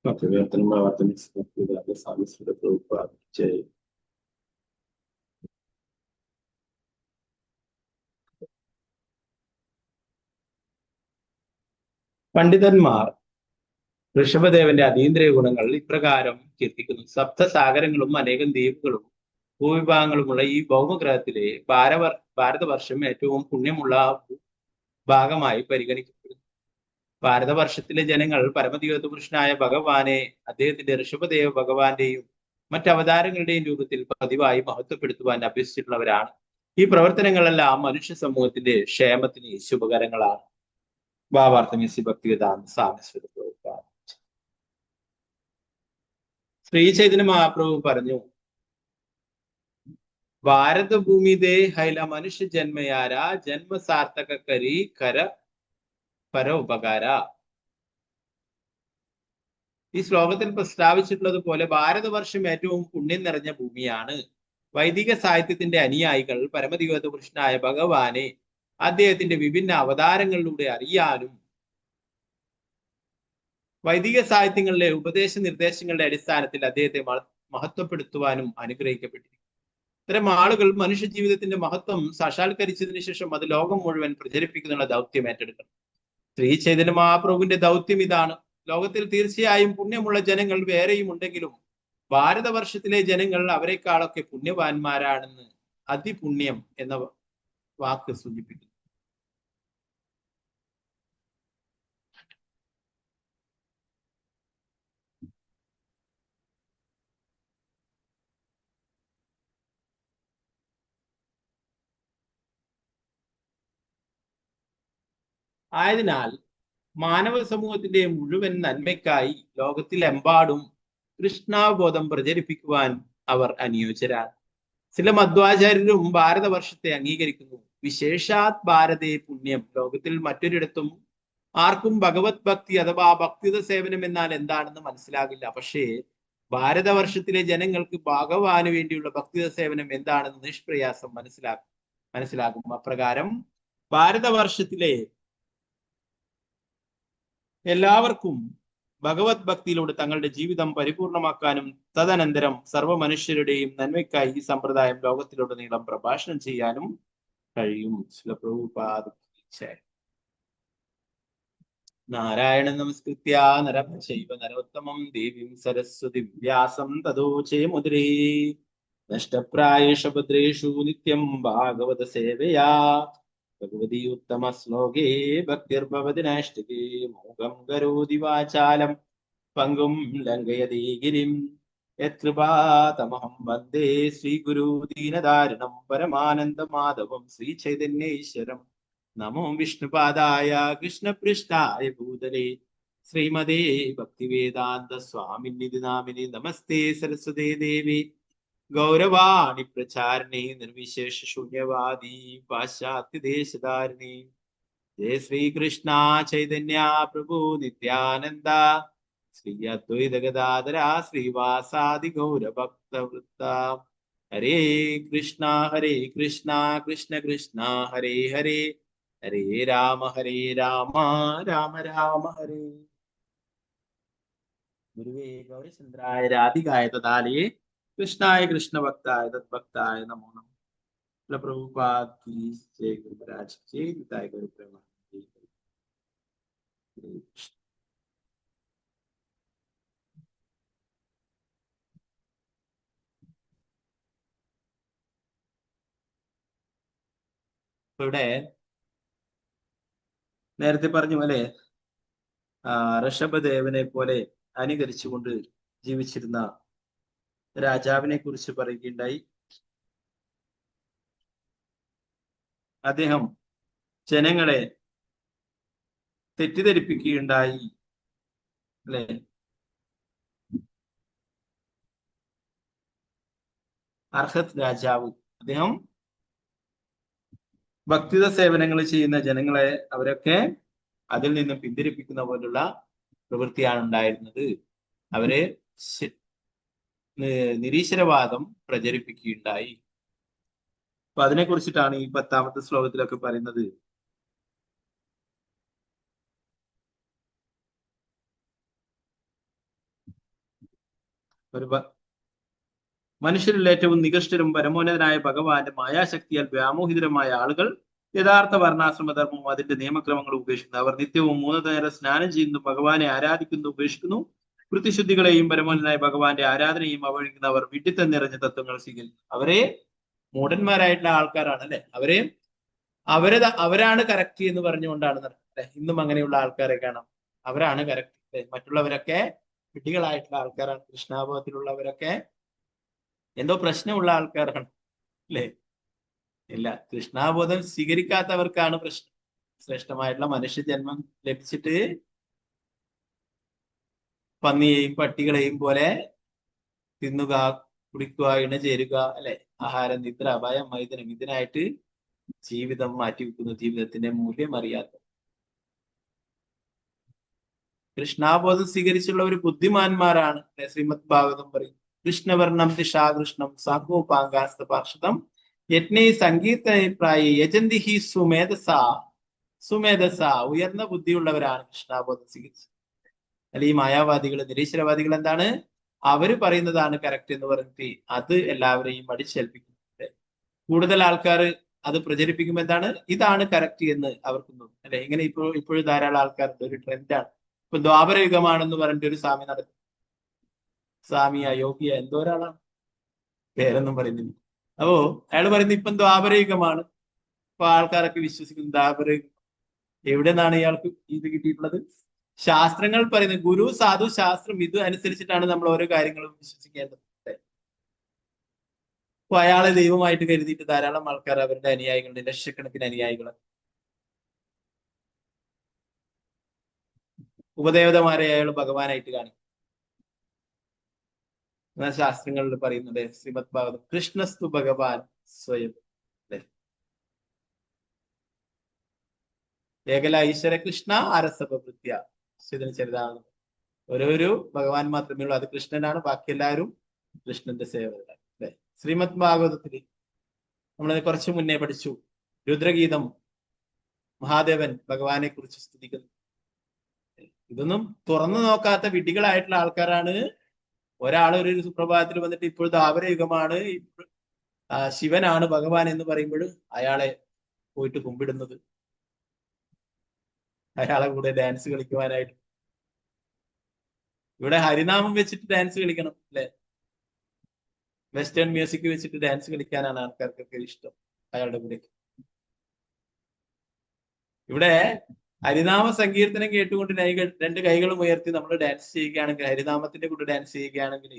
Privatnim Artemis the service for the Prabhupada Jay. പണ്ഡിതന്മാർ ഋഷഭദേവന്റെ അതീന്ദ്രിയ ഗുണങ്ങൾ ഇപ്രകാരം കീർത്തിക്കുന്നു. സപ്തസാഗരങ്ങളും അനേകം ദ്വീപുകളും ഭൂവിഭാഗങ്ങളുമുള്ള ഈ ഭൗമഗ്രഹത്തിലെ ഭാരതവർഷം ഏറ്റവും പുണ്യമുള്ള ഭാഗമായി പരിഗണിക്കപ്പെടുന്നു. ഭാരതവർഷത്തിലെ ജനങ്ങൾ പരമദിവ്യപുരുഷനായ ഭഗവാനെ അദ്ദേഹത്തിന്റെ ഋഷഭദേവ ഭഗവാന്റെയും മറ്റവതാരങ്ങളുടെയും രൂപത്തിൽ പതിവായി മഹത്വപ്പെടുത്തുവാൻ അഭ്യസിച്ചിട്ടുള്ളവരാണ്. ഈ പ്രവർത്തനങ്ങളെല്ലാം മനുഷ്യ സമൂഹത്തിന്റെ ക്ഷേമത്തിന് ശുഭകരങ്ങളാണ്. ഭാവാർത്ഥമേസി ഭക്തിവേദാന്ത സ്വാമി ശ്രീ ചൈതന്യ മഹാപ്രഭു പറഞ്ഞു, ഭാരത ഭൂമിതേ ഹൈല മനുഷ്യ ജന്മയാര ജന്മ സാർത്ഥക കരി കര പര ഉപകാര. ഈ ശ്ലോകത്തിൽ പ്രസ്താവിച്ചിട്ടുള്ളത് പോലെ ഭാരതവർഷം ഏറ്റവും പുണ്യം നിറഞ്ഞ ഭൂമിയാണ്. വൈദിക സാഹിത്യത്തിന്റെ അനുയായികൾ പരമദിവ്യപുരുഷനായ ഭഗവാനെ അദ്ദേഹത്തിന്റെ വിഭിന്ന അവതാരങ്ങളിലൂടെ അറിയാനും വൈദിക സാഹിത്യങ്ങളിലെ ഉപദേശ നിർദ്ദേശങ്ങളുടെ അടിസ്ഥാനത്തിൽ അദ്ദേഹത്തെ മഹത്വപ്പെടുത്തുവാനും അനുഗ്രഹിക്കപ്പെട്ടിരിക്കുന്നു. ഇത്തരം ആളുകൾ മനുഷ്യ ജീവിതത്തിന്റെ മഹത്വം സാക്ഷാത്കരിച്ചതിന് ശേഷം അത് ലോകം മുഴുവൻ പ്രചരിപ്പിക്കുന്നുള്ള ദൗത്യം ഏറ്റെടുക്കണം. ശ്രീ ചൈതന്യ മഹാപ്രഭുവിന്റെ ദൗത്യം ഇതാണ്. ലോകത്തിൽ തീർച്ചയായും പുണ്യമുള്ള ജനങ്ങൾ വേറെയും ഉണ്ടെങ്കിലും ഭാരതവർഷത്തിലെ ജനങ്ങൾ അവരെക്കാളൊക്കെ പുണ്യവാന്മാരാണെന്ന് അതിപുണ്യം എന്ന വാക്ക് സൂചിപ്പിക്കുന്നു. ആയതിനാൽ മാനവ സമൂഹത്തിന്റെ മുഴുവൻ നന്മയ്ക്കായി ലോകത്തിലെമ്പാടും കൃഷ്ണാവബോധം പ്രചരിപ്പിക്കുവാൻ അവർ അനുയോജ്യരാണ്. ചില മധ്വാചാര്യരും ഭാരതവർഷത്തെ അംഗീകരിക്കുന്നു. വിശേഷാത് ഭാരതേ പുണ്യം. ലോകത്തിൽ മറ്റൊരിടത്തും ആർക്കും ഭഗവത് ഭക്തി അഥവാ ഭക്തിത സേവനം എന്നാൽ എന്താണെന്ന് മനസ്സിലാകില്ല. പക്ഷേ ഭാരതവർഷത്തിലെ ജനങ്ങൾക്ക് ഭഗവാന് വേണ്ടിയുള്ള ഭക്തിത സേവനം എന്താണെന്ന് നിഷ്പ്രയാസം മനസ്സിലാകും. അപ്രകാരം ഭാരതവർഷത്തിലെ എല്ലാവർക്കും ഭഗവത് ഭക്തിയിലൂടെ തങ്ങളുടെ ജീവിതം പരിപൂർണമാക്കാനും തദനന്തരം സർവ്വ മനുഷ്യരുടെയും നന്മയ്ക്കായി ഈ സമ്പ്രദായം ലോകത്തിലുടനീളം പ്രഭാഷണം ചെയ്യാനും കഴിയും. നാരായണ നമസ്കൃത്യ നരം ചൈവ നരോത്തമം ദേവീം സരസ്വതി വ്യാസം തതോ ചേമുദ്രേ നഷ്ടപ്രായേഷ ഭദ്രേഷു നിത്യം ഭാഗവത സേവയാ ഭഗവതി ഉത്തമ ശ്ലോകേ ഭക്തിർഭവതി നൈഷ്ഠികേ മോഹം കരോതി വാചാലം പങ്കും ലംഘയതി ഗിരിം യത്കൃപാതമഹം വന്ദേ ശ്രീഗുരു ദീനദാരിണം പരമാനന്ദ മാധവം ശ്രീ ചൈതന്യേശ്വരം. നമോ വിഷ്ണുപാദായ കൃഷ്ണപൃഷ്ഠായ ഭൂതലേ ശ്രീമതേ ഭക്തിവേദാന്ത സ്വാമിനിധി നാമിനി നമസ്തേ സരസ്വതേ ദേവി ഗൗരവാണി പ്രചാരിണി നിർവിശേഷ ശൂന്യവാദി പാശ്ചാത്യ ദേശധാരിണി. ജയ ശ്രീകൃഷ്ണ ചൈതന്യ പ്രഭു നിത്യാനന്ദ ശ്രീ അദ്വൈത ഗദാധര ശ്രീവാസാദി ഗൗരഭക്തവൃത്ത. ഹരേ കൃഷ്ണ കൃഷ്ണ കൃഷ്ണ ഹരേ ഹരേ ഹരേ രാമ രാമ രാമ ഹരേ. ഗുരുവേ ഗൗരചന്ദ്രായ രാധികായ തദാലയേ कृष्णाय कृष्ण भक्ताय तद्भक्ताय नमो नमः. प्रभुपाद की जय, गुरु महाराज की जय, निताय गौर प्रेमानंद। ഇവിടെ നേരത്തെ പറഞ്ഞു പോലെ ഋഷഭദേവനെ പോലെ അനുകരിച്ചുകൊണ്ട് ജീവിച്ചിരുന്ന രാജാവിനെ കുറിച്ച് പറയുകയുണ്ടായി. അദ്ദേഹം ജനങ്ങളെ തെറ്റിദ്ധരിപ്പിക്കുകയുണ്ടായി, അല്ലെ? അർഹത് രാജാവ് അദ്ദേഹം ഭക്തിത സേവനങ്ങൾ ചെയ്യുന്ന ജനങ്ങളെ അവരൊക്കെ അതിൽ നിന്നും പിന്തിരിപ്പിക്കുന്ന പോലുള്ള പ്രവൃത്തിയാണ് ഉണ്ടായിരുന്നത്. അവരെ നിരീശ്വരവാദം പ്രചരിപ്പിക്കുകയുണ്ടായി. അപ്പൊ അതിനെ കുറിച്ചിട്ടാണ് ഈ 10ാമത്തെ ശ്ലോകത്തിലൊക്കെ പറയുന്നത്. മനുഷ്യരിൽ ഏറ്റവും നികൃഷ്ടരും പരമോന്നതനായ ഭഗവാന്റെ മായാശക്തിയാൽ വ്യാമോഹിതരമായ ആളുകൾ യഥാർത്ഥ വർണ്ണാശ്രമധർമ്മവും അതിന്റെ നിയമക്രമങ്ങളും ഉപേക്ഷിക്കുന്നു. അവർ നിത്യവും 3 നേരം സ്നാനം ചെയ്യുന്നു, ഭഗവാനെ ആരാധിക്കുന്നു, ഉപേക്ഷിക്കുന്നു. വൃത്തിശുദ്ധികളെയും പരമോന്നതനായ ഭഗവാന്റെ ആരാധനയും അവഗണിക്കുന്നവർ വിഡ്ഢിത്തം നിറഞ്ഞ തത്വങ്ങൾ സ്വീകരിക്കുന്നു. അവരെ മൂഢന്മാരായിട്ടുള്ള ആൾക്കാരാണ്, അല്ലെ? അവരാണ് കറക്റ്റ് എന്ന് പറഞ്ഞുകൊണ്ടാണ് അല്ലെ ഇന്നും അങ്ങനെയുള്ള ആൾക്കാരെ കാണാം. അവരാണ് കറക്റ്റ്, മറ്റുള്ളവരൊക്കെ വിഡ്ഢികളായിട്ടുള്ള ആൾക്കാരാണ്. കൃഷ്ണാഭവത്തിലുള്ളവരൊക്കെ എന്തോ പ്രശ്നമുള്ള ആൾക്കാരാണ്, അല്ലെ? ഇല്ല, കൃഷ്ണാബോധം സ്വീകരിക്കാത്തവർക്കാണ് പ്രശ്നം. ശ്രേഷ്ഠമായിട്ടുള്ള മനുഷ്യജന്മം ലഭിച്ചിട്ട് പന്നിയെയും പട്ടികളെയും പോലെ തിന്നുക, കുടിക്കുക, ഇണചേരുക, അല്ലെ? ആഹാരം, നിദ്ര, ഭയം, മൈഥുനം, ഇതിനായിട്ട് ജീവിതം മാറ്റിവെക്കുന്നു. ജീവിതത്തിന്റെ മൂല്യം അറിയാത്ത കൃഷ്ണാബോധം സ്വീകരിച്ചുള്ള ഒരു ബുദ്ധിമാന്മാരാണ്. ശ്രീമദ് ഭാഗവതം പറയും, കൃഷ്ണവർണം ദിശാകൃഷ്ണം സാങ്കോപാങ്കാസ്ത പാർഷദം യജ്ഞൈ സംഗീതപ്രായി യജന്തിഹി സുമേധസ. ഉയർന്ന ബുദ്ധിയുള്ളവരാണ് കൃഷ്ണാബോധം സ്വീകരിച്ചത്. അല്ലെ, ഈ മായാവാദികൾ, നിരീശ്വരവാദികൾ എന്താണ്? അവര് പറയുന്നതാണ് കറക്റ്റ് എന്ന് പറഞ്ഞിട്ട് അത് എല്ലാവരെയും അടിച്ചേൽപ്പിക്കുന്നത്. കൂടുതൽ ആൾക്കാർ അത് പ്രചരിപ്പിക്കുമ്പോൾ എന്താണ്, ഇതാണ് കറക്റ്റ് എന്ന് അവർക്ക് തോന്നും, അല്ലെ? ഇങ്ങനെ ഇപ്പോഴും ധാരാളം ആൾക്കാരുണ്ട്. ഒരു ട്രെൻഡാണ്. ഇപ്പൊ ദ്വാപരയുഗമാണെന്ന് പറഞ്ഞിട്ട് ഒരു സ്വാമി നടക്കും. സ്വാമിയ, യോഗിയ, എന്തോ ഒരാളാണ്, പേരൊന്നും പറയുന്നില്ല. അപ്പോ അയാൾ പറയുന്നത് ഇപ്പം ദ്വാപരയുഗമാണ്. അപ്പൊ ആൾക്കാരൊക്കെ വിശ്വസിക്കുന്നു ദ്വാപരയുഗം. എവിടെ നിന്നാണ് ഇയാൾക്ക് ഇത് കിട്ടിയിട്ടുള്ളത്? ശാസ്ത്രങ്ങൾ പറയുന്നത്, ഗുരു, സാധു, ശാസ്ത്രം, ഇത് അനുസരിച്ചിട്ടാണ് നമ്മൾ ഓരോ കാര്യങ്ങളും വിശ്വസിക്കേണ്ടത്. അപ്പൊ അയാളെ ദൈവമായിട്ട് കരുതിയിട്ട് ധാരാളം ആൾക്കാർ അവരുടെ അനുയായികളുടെ ലക്ഷക്കണക്കിന് അനുയായികൾ, ഉപദേവതമാരെ അയാൾ ഭഗവാനായിട്ട് കാണിക്കും. ശാസ്ത്രങ്ങളിൽ പറയുന്നത് ശ്രീമദ് ഭാഗവതം, കൃഷ്ണസ്തു ഭഗവാൻ സ്വയം, ഏകല ഈശ്വര കൃഷ്ണ അരസഭൃത്യ. ഇതിന് ചെറുതാണ്. ഓരോരു ഭഗവാൻ മാത്രമേ ഉള്ളൂ, അത് കൃഷ്ണനാണ്. ബാക്കി എല്ലാവരും കൃഷ്ണന്റെ സേവകരാണ്, അല്ലെ? ശ്രീമദ് ഭാഗവതത്തിൽ നമ്മൾ കുറച്ചു മുന്നേ പഠിച്ചു, രുദ്രഗീതം, മഹാദേവൻ ഭഗവാനെ കുറിച്ച് സ്തുതിക്കുന്നു. ഇതൊന്നും തുറന്നു നോക്കാത്ത വിഡ്ഢികളായിട്ടുള്ള ആൾക്കാരാണ്. ഒരാൾ ഒരു സുപ്രഭാതത്തിൽ വന്നിട്ട് ഇപ്പോൾ ദ്വാപരയുഗമാണ്, ശിവനാണ് ഭഗവാൻ എന്ന് പറയുമ്പോൾ അയാളെ പോയിട്ട് കുമ്പിടുന്നത്, അയാളെ കൂടെ ഡാൻസ് കളിക്കുവാനായിട്ട്. ഇവിടെ ഹരിനാമം വെച്ചിട്ട് ഡാൻസ് കളിക്കണം, അല്ലെ? വെസ്റ്റേൺ മ്യൂസിക് വെച്ചിട്ട് ഡാൻസ് കളിക്കാനാണ് ആൾക്കാർക്കൊക്കെ ഇഷ്ടം, അയാളുടെ കൂടെ. ഇവിടെ ഹരിനാമ സങ്കീർത്തനം കേട്ടുകൊണ്ട് 2 കൈകളും ഉയർത്തി നമ്മൾ ഡാൻസ് ചെയ്യുകയാണെങ്കിൽ, ഹരിനാമത്തിന്റെ കൂടെ ഡാൻസ് ചെയ്യുകയാണെങ്കിൽ,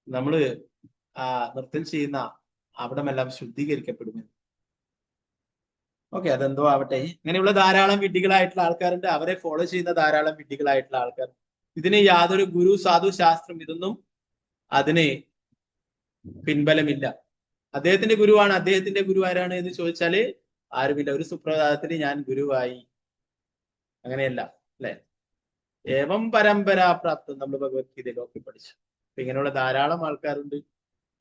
നമ്മള് നൃത്തം ചെയ്യുന്ന അവിടമെല്ലാം ശുദ്ധീകരിക്കപ്പെടുമെന്ന്. ഓക്കെ, അതെന്തോ ആവട്ടെ. ഇങ്ങനെയുള്ള ധാരാളം വിഡ്ഢികളായിട്ടുള്ള ആൾക്കാരുണ്ട്. അവരെ ഫോളോ ചെയ്യുന്ന ധാരാളം വിഡ്ഢികളായിട്ടുള്ള ആൾക്കാർ. ഇതിന് യാതൊരു ഗുരു, സാധു, ശാസ്ത്രം, ഇതൊന്നും അതിന് പിൻബലമില്ല. അദ്ദേഹത്തിന്റെ ഗുരുവാണ്. അദ്ദേഹത്തിന്റെ ഗുരു ആരാണ് എന്ന് ചോദിച്ചാല് ആരുമില്ല. ഒരു സുപ്രഭാതത്തിന് ഞാൻ ഗുരുവായി, അങ്ങനെയല്ല, അല്ലെ? ഏവം പരമ്പരാപ്രാപ്തം നമ്മൾ ഭഗവത്ഗീതയിലൊക്കെ പഠിച്ചു. അപ്പൊ ഇങ്ങനെയുള്ള ധാരാളം ആൾക്കാരുണ്ട്.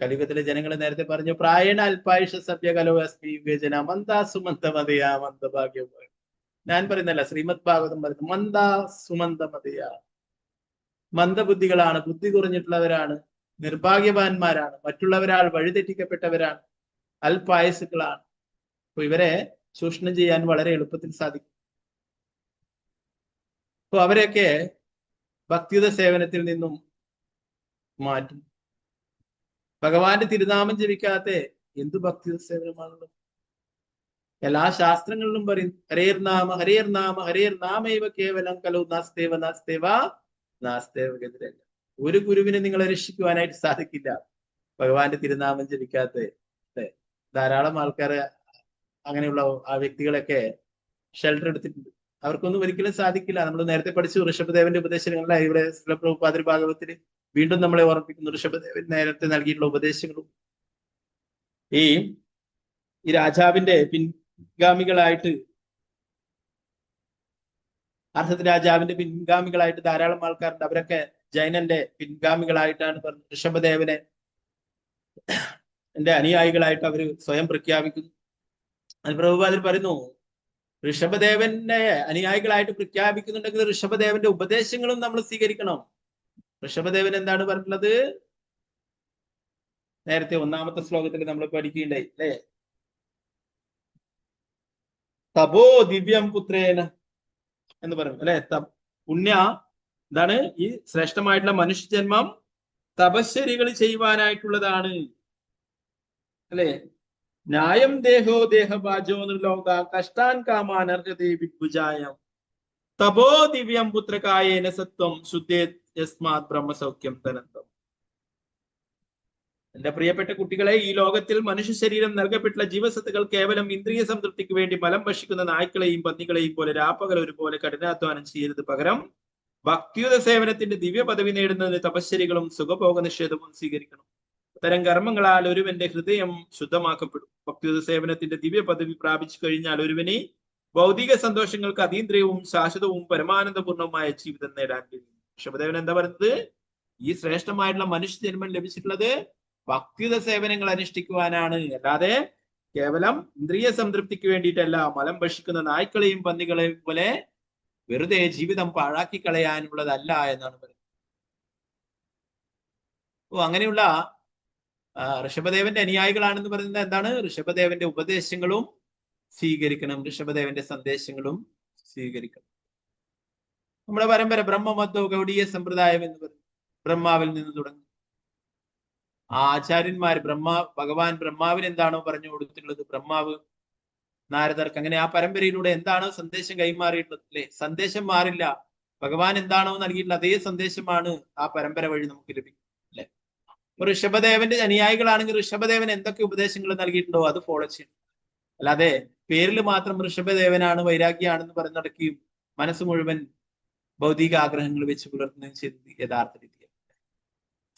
കലിയുഗത്തിലെ ജനങ്ങൾ നേരത്തെ പറഞ്ഞു, പ്രായണ അല്പായുഷ സഭ്യ കലോ അസ്മി വിവേചന മന്ദാ സുമന്തമതയാ മന്ദഭാഗ്യ. ഞാൻ പറയുന്നല്ല, ശ്രീമദ് ഭാഗവതം പറയുന്നു, മന്ദാ സുമന്തമതയാ. മന്ദബുദ്ധികളാണ്, ബുദ്ധി കുറഞ്ഞിട്ടുള്ളവരാണ്, നിർഭാഗ്യവാന്മാരാണ്, മറ്റുള്ളവരാൾ വഴിതെറ്റിക്കപ്പെട്ടവരാണ്, അല്പായുസുകളാണ്. അപ്പൊ ഇവരെ ചൂഷണം ചെയ്യാൻ വളരെ എളുപ്പത്തിൽ സാധിക്കും. അപ്പൊ അവരെയൊക്കെ ഭക്തിയുത സേവനത്തിൽ നിന്നും മാറ്റും. ഭഗവാന്റെ തിരുനാമം ജപിക്കാത്ത എന്ത് ഭക്തിയുത സേവനമാണുള്ളത്? എല്ലാ ശാസ്ത്രങ്ങളിലും പറയും ഹരേർ നാമ ഹരേർ നാമ ഹരേർ നാമൈവ കേവലം കലു നാസ്തേവ നാസ്തേവ നാസ്തേവ ഗതിരല്ല. ഒരു ഗുരുവിനെ നിങ്ങളെ രക്ഷിക്കുവാനായിട്ട് സാധിക്കില്ല ഭഗവാന്റെ തിരുനാമം ജപിക്കാത്ത. അല്ലെ, ധാരാളം ആൾക്കാർ അങ്ങനെയുള്ള ആ വ്യക്തികളൊക്കെ ഷെൽട്ടർ എടുത്തിട്ടുണ്ട്. അവർക്കൊന്നും ഒരിക്കലും സാധിക്കില്ല. നമ്മൾ നേരത്തെ പഠിച്ചു ഋഷഭദേവന്റെ ഉപദേശങ്ങളെ ഇവിടെ പ്രഭുപാദർ ഭാഗവത്തിൽ വീണ്ടും നമ്മളെ ഓർമ്മിപ്പിക്കുന്നു. ഋഷഭദേവൻ നേരത്തെ നൽകിയിട്ടുള്ള ഉപദേശങ്ങളും ഈ രാജാവിന്റെ പിൻഗാമികളായിട്ട്, അർഹത് രാജാവിന്റെ പിൻഗാമികളായിട്ട് ധാരാളം ആൾക്കാരുണ്ട്. അവരൊക്കെ ജൈനന്റെ പിൻഗാമികളായിട്ടാണ് ഋഷഭദേവനെ എന്റെ അനുയായികളായിട്ട് അവർ സ്വയം പ്രഖ്യാപിക്കുന്നു. അത് പ്രഭുപാദർ പറയുന്നു, ഋഷഭദേവന്റെ അനുയായികളായിട്ട് പ്രഖ്യാപിക്കുന്നുണ്ടെങ്കിൽ ഋഷഭദേവന്റെ ഉപദേശങ്ങളും നമ്മൾ സ്വീകരിക്കണം. ഋഷഭദേവൻ എന്താണ് പറഞ്ഞിട്ടുള്ളത്? നേരത്തെ 1-ാമത്തെ ശ്ലോകത്തിൽ നമ്മൾ പഠിക്കുകയുണ്ടായി അല്ലെ, തപോ ദിവ്യം പുത്രേന എന്ന് പറയും അല്ലെ. പുണ്യ എന്താണ്? ഈ ശ്രേഷ്ഠമായിട്ടുള്ള മനുഷ്യജന്മം തപശ്ചര്യകൾ ചെയ്യുവാനായിട്ടുള്ളതാണ് അല്ലെ. ന്യായം ദേഹോ ദേഹഭാജോ നിർലോക കഷ്ടാൻ കാമാനർഹതേ വിഭുജായം തപോ ദിവ്യം പുത്രകായേന സത്വം ശുദ്ധേ യസ്മാത് ബ്രഹ്മസൗഖ്യം തനന്തം. എന്റെ പ്രിയപ്പെട്ട കുട്ടികളെ, ഈ ലോകത്തിൽ മനുഷ്യ ശരീരം നൽകപ്പെട്ടുള്ള ജീവസത്തുകൾ കേവലം ഇന്ദ്രിയ സംതൃപ്തിക്ക് വേണ്ടി മലം ഭക്ഷിക്കുന്ന നായ്ക്കളെയും പന്നികളെയും പോലെ രാപ്പകൽ ഒരുപോലെ കഠിനാധ്വാനം ചെയ്യരുത്. പകരം ഭക്തിയുത സേവനത്തിന്റെ ദിവ്യ പദവി നേടുന്നതിന് തപശ്ചര്യകളും സുഖഭോഗ നിഷേധവും സ്വീകരിക്കണം. അത്തരം കർമ്മങ്ങളാൽ ഒരുവന്റെ ഹൃദയം ശുദ്ധമാക്കപ്പെടും. ഭക്തിയുത സേവനത്തിന്റെ ദിവ്യ പദവി പ്രാപിച്ചു കഴിഞ്ഞാൽ ഒരുവന് ഭൗതിക സന്തോഷങ്ങൾക്ക് അതീന്ദ്രിയവും ശാശ്വതവും പരമാനന്ദപൂർണവുമായ ജീവിതം നേടാൻ കഴിയും. ഋഷഭദേവൻ എന്താ പറയുന്നത്? ഈ ശ്രേഷ്ഠമായിട്ടുള്ള മനുഷ്യ ജന്മം ലഭിച്ചിട്ടുള്ളത് ഭക്തിയുത സേവനങ്ങൾ അനുഷ്ഠിക്കുവാനാണ്, അല്ലാതെ കേവലം ഇന്ദ്രിയ സംതൃപ്തിക്ക് വേണ്ടിയിട്ടല്ല. മലം ഭക്ഷിക്കുന്ന നായ്ക്കളെയും പന്നികളെയും പോലെ വെറുതെ ജീവിതം പാഴാക്കി കളയാനുള്ളതല്ല എന്നാണ് പറയുന്നത്. അങ്ങനെയുള്ള ഋഷഭദേവന്റെ അനുയായികളാണെന്ന് പറയുന്നത് എന്താണ്? ഋഷഭദേവന്റെ ഉപദേശങ്ങളും സ്വീകരിക്കണം, ഋഷഭദേവന്റെ സന്ദേശങ്ങളും സ്വീകരിക്കണം. നമ്മുടെ പരമ്പര ബ്രഹ്മമത്വ ഗൗഡീയ സമ്പ്രദായം എന്ന് പറയും. ബ്രഹ്മാവിൽ നിന്ന് തുടങ്ങും. ആചാര്യന്മാർ ഭഗവാൻ ബ്രഹ്മാവിന് എന്താണോ പറഞ്ഞു കൊടുത്തിട്ടുള്ളത്, ബ്രഹ്മാവ് നാരദർക്ക്, അങ്ങനെ ആ പരമ്പരയിലൂടെ എന്താണോ സന്ദേശം കൈമാറിയിട്ടുള്ളത് അല്ലെ, സന്ദേശം മാറില്ല. ഭഗവാൻ എന്താണോ നൽകിയിട്ടുള്ള അതേ സന്ദേശമാണ് ആ പരമ്പര വഴി നമുക്ക് ലഭിക്കും അല്ലെ. അപ്പൊ ഋഷഭദേവന്റെ അനുയായികളാണെങ്കിൽ ഋഷഭദേവൻ എന്തൊക്കെ ഉപദേശങ്ങൾ നൽകിയിട്ടുണ്ടോ അത് ഫോളോ ചെയ്യണം. അല്ലാതെ പേരിൽ മാത്രം ഋഷഭദേവനാണ് വൈരാഗ്യാണെന്ന് പറഞ്ഞ് നടക്കുകയും മനസ്സ് മുഴുവൻ ഭൗതിക ആഗ്രഹങ്ങൾ വെച്ച് പുലർത്തുന്നതും ചെയ്തത് യഥാർത്ഥ രീതിയാണ്.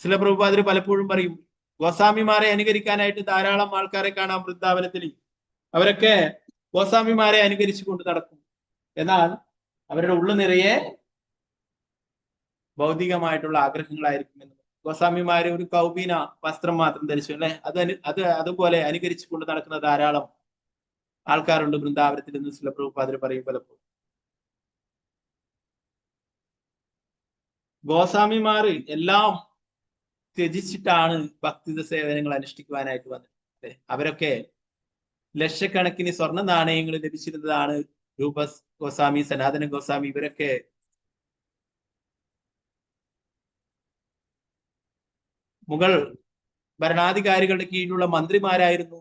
ചില പ്രഭുപാദർ പലപ്പോഴും പറയും, ഗോസ്വാമിമാരെ അനുകരിക്കാനായിട്ട് ധാരാളം ആൾക്കാരെ കാണാം വൃന്ദാവനത്തിൽ. അവരൊക്കെ ഗോസ്വാമിമാരെ അനുകരിച്ചു കൊണ്ട് നടക്കും. എന്നാൽ അവരുടെ ഉള്ളു നിറയെ ഭൗതികമായിട്ടുള്ള ആഗ്രഹങ്ങളായിരിക്കും. ഗോസ്വാമിമാര് ഒരു കൗബീന വസ്ത്രം മാത്രം ധരിച്ചു അല്ലെ, അതുപോലെ അനുകരിച്ചു കൊണ്ട് നടക്കുന്ന ധാരാളം ആൾക്കാരുണ്ട് വൃന്ദാവനത്തിൽ എന്ന് ചില പ്രഭുപാദർ പറയും പലപ്പോഴും. ഗോസ്വാമിമാര് എല്ലാം ത്യജിച്ചിട്ടാണ് ഭക്തിത സേവനങ്ങൾ അനുഷ്ഠിക്കുവാനായിട്ട് വന്നത്. അവരൊക്കെ ലക്ഷക്കണക്കിന് സ്വർണ്ണ നാണയങ്ങൾ ലഭിച്ചിരുന്നതാണ്. രൂപ ഗോസ്വാമി, സനാതന ഗോസ്വാമി, ഇവരൊക്കെ മുഗൾ ഭരണാധികാരികളുടെ കീഴിലുള്ള മന്ത്രിമാരായിരുന്നു.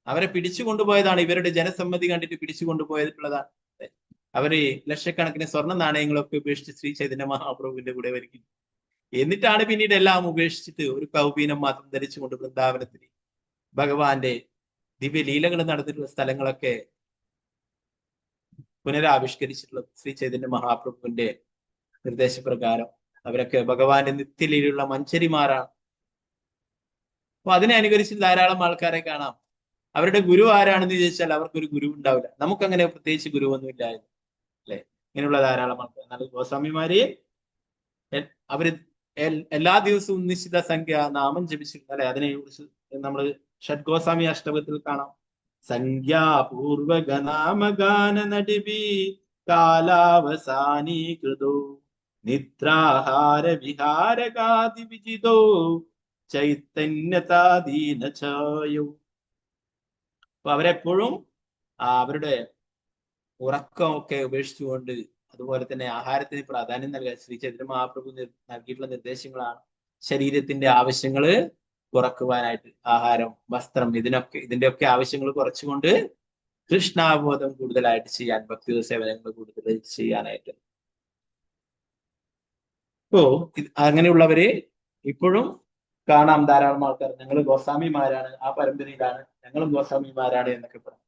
അവരെ പിടിച്ചു കൊണ്ടുപോയതാണ്, ഇവരുടെ ജനസമ്മതി കണ്ടിട്ട് പിടിച്ചു കൊണ്ടുപോയിട്ടുള്ളതാണ്. അവര് ലക്ഷക്കണക്കിന് സ്വർണ്ണ നാണയങ്ങളൊക്കെ ഉപേക്ഷിച്ച് ശ്രീ ചൈതന്യ മഹാപ്രഭുവിന്റെ കൂടെ വരിക്കും. എന്നിട്ടാണ് പിന്നീട് എല്ലാം ഉപേക്ഷിച്ചിട്ട് ഒരു കൗപീനം മാത്രം ധരിച്ചുകൊണ്ട് വൃന്ദാവനത്തിൽ ഭഗവാന്റെ ദിവ്യലീലകൾ നടന്നിട്ടുള്ള സ്ഥലങ്ങളൊക്കെ പുനരാവിഷ്കരിച്ചിട്ടുള്ളത് ശ്രീ ചൈതന്യ മഹാപ്രഭുവിന്റെ നിർദ്ദേശപ്രകാരം. അവരൊക്കെ ഭഗവാന്റെ നിത്യലീലുള്ള മഞ്ചരിമാരാണ്. അപ്പൊ അതിനെ അനുകരിച്ച് ധാരാളം ആൾക്കാരെ കാണാം. അവരുടെ ഗുരു ആരാണെന്ന് ചോദിച്ചാൽ അവർക്കൊരു ഗുരു ഉണ്ടാവില്ല. നമുക്കങ്ങനെ പ്രത്യേകിച്ച് ഗുരുവൊന്നും ഇല്ലായിരുന്നു അല്ലെ. ഇങ്ങനെയുള്ള ധാരാളം ആൾക്കാർ. എന്നാൽ ഗോസ്വാമിമാര് അവര് എല്ലാ ദിവസവും നിശ്ചിത സംഖ്യ നാമം ജപിച്ചിരുന്നു അല്ലെ. അതിനെ കുറിച്ച് നമ്മൾ ഷഡ്ഗോസ്വാമി അഷ്ടകത്തിൽ കാണാം. സംഖ്യാപൂർവഗനാമഗാന നടിബി കാലാവസാനീകൃതോ നിദ്രാഹാര വിഹാരകാതി വിജിതോ ചൈതന്യതാദീന ഛായോ. അപ്പൊ അവരെപ്പോഴും അവരുടെ ഉറക്കമൊക്കെ ഉപേക്ഷിച്ചുകൊണ്ട്, അതുപോലെ തന്നെ ആഹാരത്തിന് പ്രാധാന്യം നൽകാൻ ശ്രീ ചൈതന്യ മഹാപ്രഭു നൽകിയിട്ടുള്ള നിർദ്ദേശങ്ങളാണ്. ശരീരത്തിന്റെ ആവശ്യങ്ങള് കുറക്കുവാനായിട്ട്, ആഹാരം, വസ്ത്രം, ഇതിന്റെയൊക്കെ ആവശ്യങ്ങൾ കുറച്ചുകൊണ്ട് കൃഷ്ണാബോധം കൂടുതലായിട്ട് ചെയ്യാൻ, ഭക്തി സേവനങ്ങൾ കൂടുതൽ ചെയ്യാനായിട്ട്. അങ്ങനെയുള്ളവരെ ഇപ്പോഴും കാണാം ധാരാളം ആൾക്കാർ. ഞങ്ങൾ ഗോസ്വാമിമാരാണ്, ആ പരമ്പരയിലാണ്, ഞങ്ങളും ഗോസ്വാമിമാരാണ് എന്നൊക്കെ പറയും.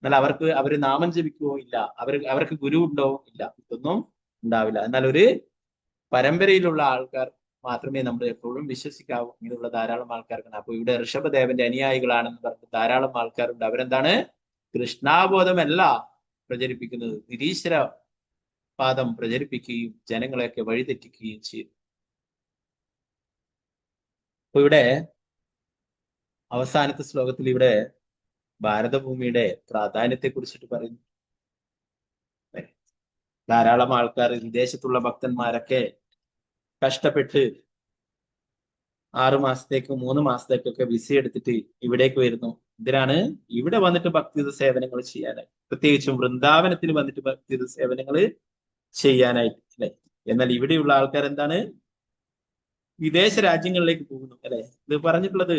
എന്നാൽ അവര് നാമം ജപിക്കുകയോ ഇല്ല, അവർക്ക് ഗുരു ഉണ്ടോ ഇല്ല, ഇതൊന്നും ഉണ്ടാവില്ല. എന്നാൽ ഒരു പരമ്പരയിലുള്ള ആൾക്കാർ മാത്രമേ നമ്മൾ എപ്പോഴും വിശ്വസിക്കാവൂ. ഇങ്ങനെയുള്ള ധാരാളം ആൾക്കാർക്കാണ്. അപ്പൊ ഇവിടെ ഋഷഭദേവന്റെ അനുയായികളാണെന്ന് പറഞ്ഞ് ധാരാളം ആൾക്കാരുണ്ട്. അവരെന്താണ്? കൃഷ്ണാബോധമല്ല പ്രചരിപ്പിക്കുന്നത്, നിരീശ്വര പാദം പ്രചരിപ്പിക്കുകയും ജനങ്ങളെയൊക്കെ വഴിതെറ്റിക്കുകയും ചെയ്തു. അപ്പൊ ഇവിടെ അവസാനത്തെ ശ്ലോകത്തിൽ ഇവിടെ ഭാരതഭൂമിയുടെ പ്രാധാന്യത്തെ കുറിച്ചിട്ട് പറയുന്നു. ധാരാളം ആൾക്കാർ, വിദേശത്തുള്ള ഭക്തന്മാരൊക്കെ കഷ്ടപ്പെട്ട് 6 മാസത്തേക്കും 3 മാസത്തേക്കൊക്കെ വിസ എടുത്തിട്ട് ഇവിടേക്ക് വരുന്നു. ഇതിനാണ് ഇവിടെ വന്നിട്ട് ഭക്തിയുത സേവനങ്ങൾ ചെയ്യാനായി, പ്രത്യേകിച്ചും വൃന്ദാവനത്തിൽ വന്നിട്ട് ഭക്തിയുത സേവനങ്ങൾ ചെയ്യാനായിട്ട്, അല്ലെ? എന്നാൽ ഇവിടെയുള്ള ആൾക്കാർ എന്താണ്? വിദേശ രാജ്യങ്ങളിലേക്ക് പോകുന്നു, അല്ലെ? ഇത് പറഞ്ഞിട്ടുള്ളത്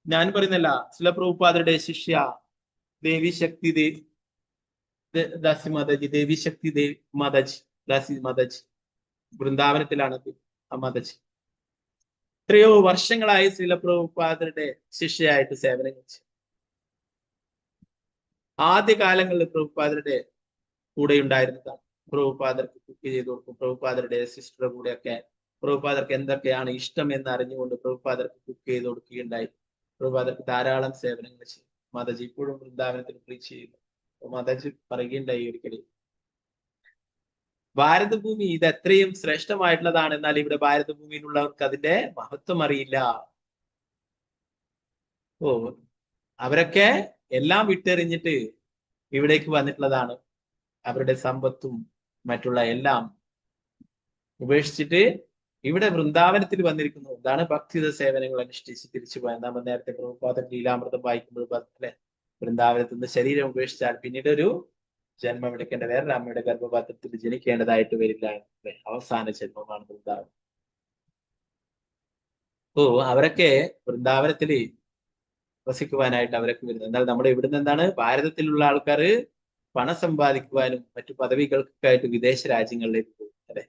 ഞാൻ പറയുന്നല്ല, ശില പ്രഭുപാദരുടെ ശിഷ്യ ദേവി ശക്തി ദാസി മാതാജി, ദേവി ശക്തി മാതാജി, ദാസി മാതാജി വൃന്ദാവനത്തിലാണ് ആ മാതാജി. എത്രയോ വർഷങ്ങളായി ശില പ്രഭുപാദരുടെ ശിഷ്യയായിട്ട് സേവനങ്ങൾ ചെയ്തു. ആദ്യകാലങ്ങളിൽ പ്രഭുപാദരുടെ കൂടെ ഉണ്ടായിരുന്നതാണ്. പ്രഭുപാദർക്ക് കുക്ക് ചെയ്ത് കൊടുക്കും. പ്രഭുപാദരുടെ സിസ്റ്ററുടെ കൂടെയൊക്കെ പ്രഭുപാദർക്ക് എന്തൊക്കെയാണ് ഇഷ്ടം എന്ന് അറിഞ്ഞുകൊണ്ട് പ്രഭുപാദർക്ക് കുക്ക് ചെയ്ത് കൊടുക്കുകയുണ്ടായി. പ്രഭുപാദർക്ക് ധാരാളം സേവനങ്ങൾ ചെയ്യും. മാതാജി ഇപ്പോഴും വൃന്ദാവനത്തിൽ പ്രീച്ച് ചെയ്യുന്നു. മാതാജി പറയുകയുണ്ടായി ഒരിക്കലും, ഭാരതഭൂമി ഇത് എത്രയും ശ്രേഷ്ഠമായിട്ടുള്ളതാണ്, എന്നാൽ ഇവിടെ ഭാരതഭൂമിയിലുള്ളവർക്ക് അതിന്റെ മഹത്വം അറിയില്ല. അവരൊക്കെ എല്ലാം വിട്ടെറിഞ്ഞിട്ട് ഇവിടേക്ക് വന്നിട്ടുള്ളതാണ്. അവരുടെ സമ്പത്തും മറ്റുള്ള എല്ലാം ഉപേക്ഷിച്ചിട്ട് ഇവിടെ വൃന്ദാവനത്തിൽ വന്നിരിക്കുന്നു. ഇതാണ് ഭക്തിയുത സേവനങ്ങൾ അനുഷ്ഠിച്ച് തിരിച്ചു പോയത്. നമ്മൾ നേരത്തെ പ്രഭുപാദൻ ലീലാമൃതം വായിക്കുമ്പോൾ അല്ലെ, വൃന്ദാവനത്തിൽ നിന്ന് ശരീരം ഉപേക്ഷിച്ചാൽ പിന്നീട് ഒരു ജന്മം എടുക്കേണ്ട, വേറൊരു അമ്മയുടെ ഗർഭപാത്രത്തിൽ ജനിക്കേണ്ടതായിട്ട് വരില്ല. അവസാന ജന്മമാണ് വൃന്ദാവനം. അവരൊക്കെ വൃന്ദാവനത്തിൽ വസിക്കുവാനായിട്ട് അവരൊക്കെ വരുന്നത്. എന്നാൽ നമ്മുടെ ഇവിടുന്ന് എന്താണ്? ഭാരതത്തിലുള്ള ആൾക്കാർ പണം സമ്പാദിക്കുവാനും മറ്റു പദവികൾക്കായിട്ട് വിദേശ രാജ്യങ്ങളിലേക്ക് പോകും, അല്ലെ?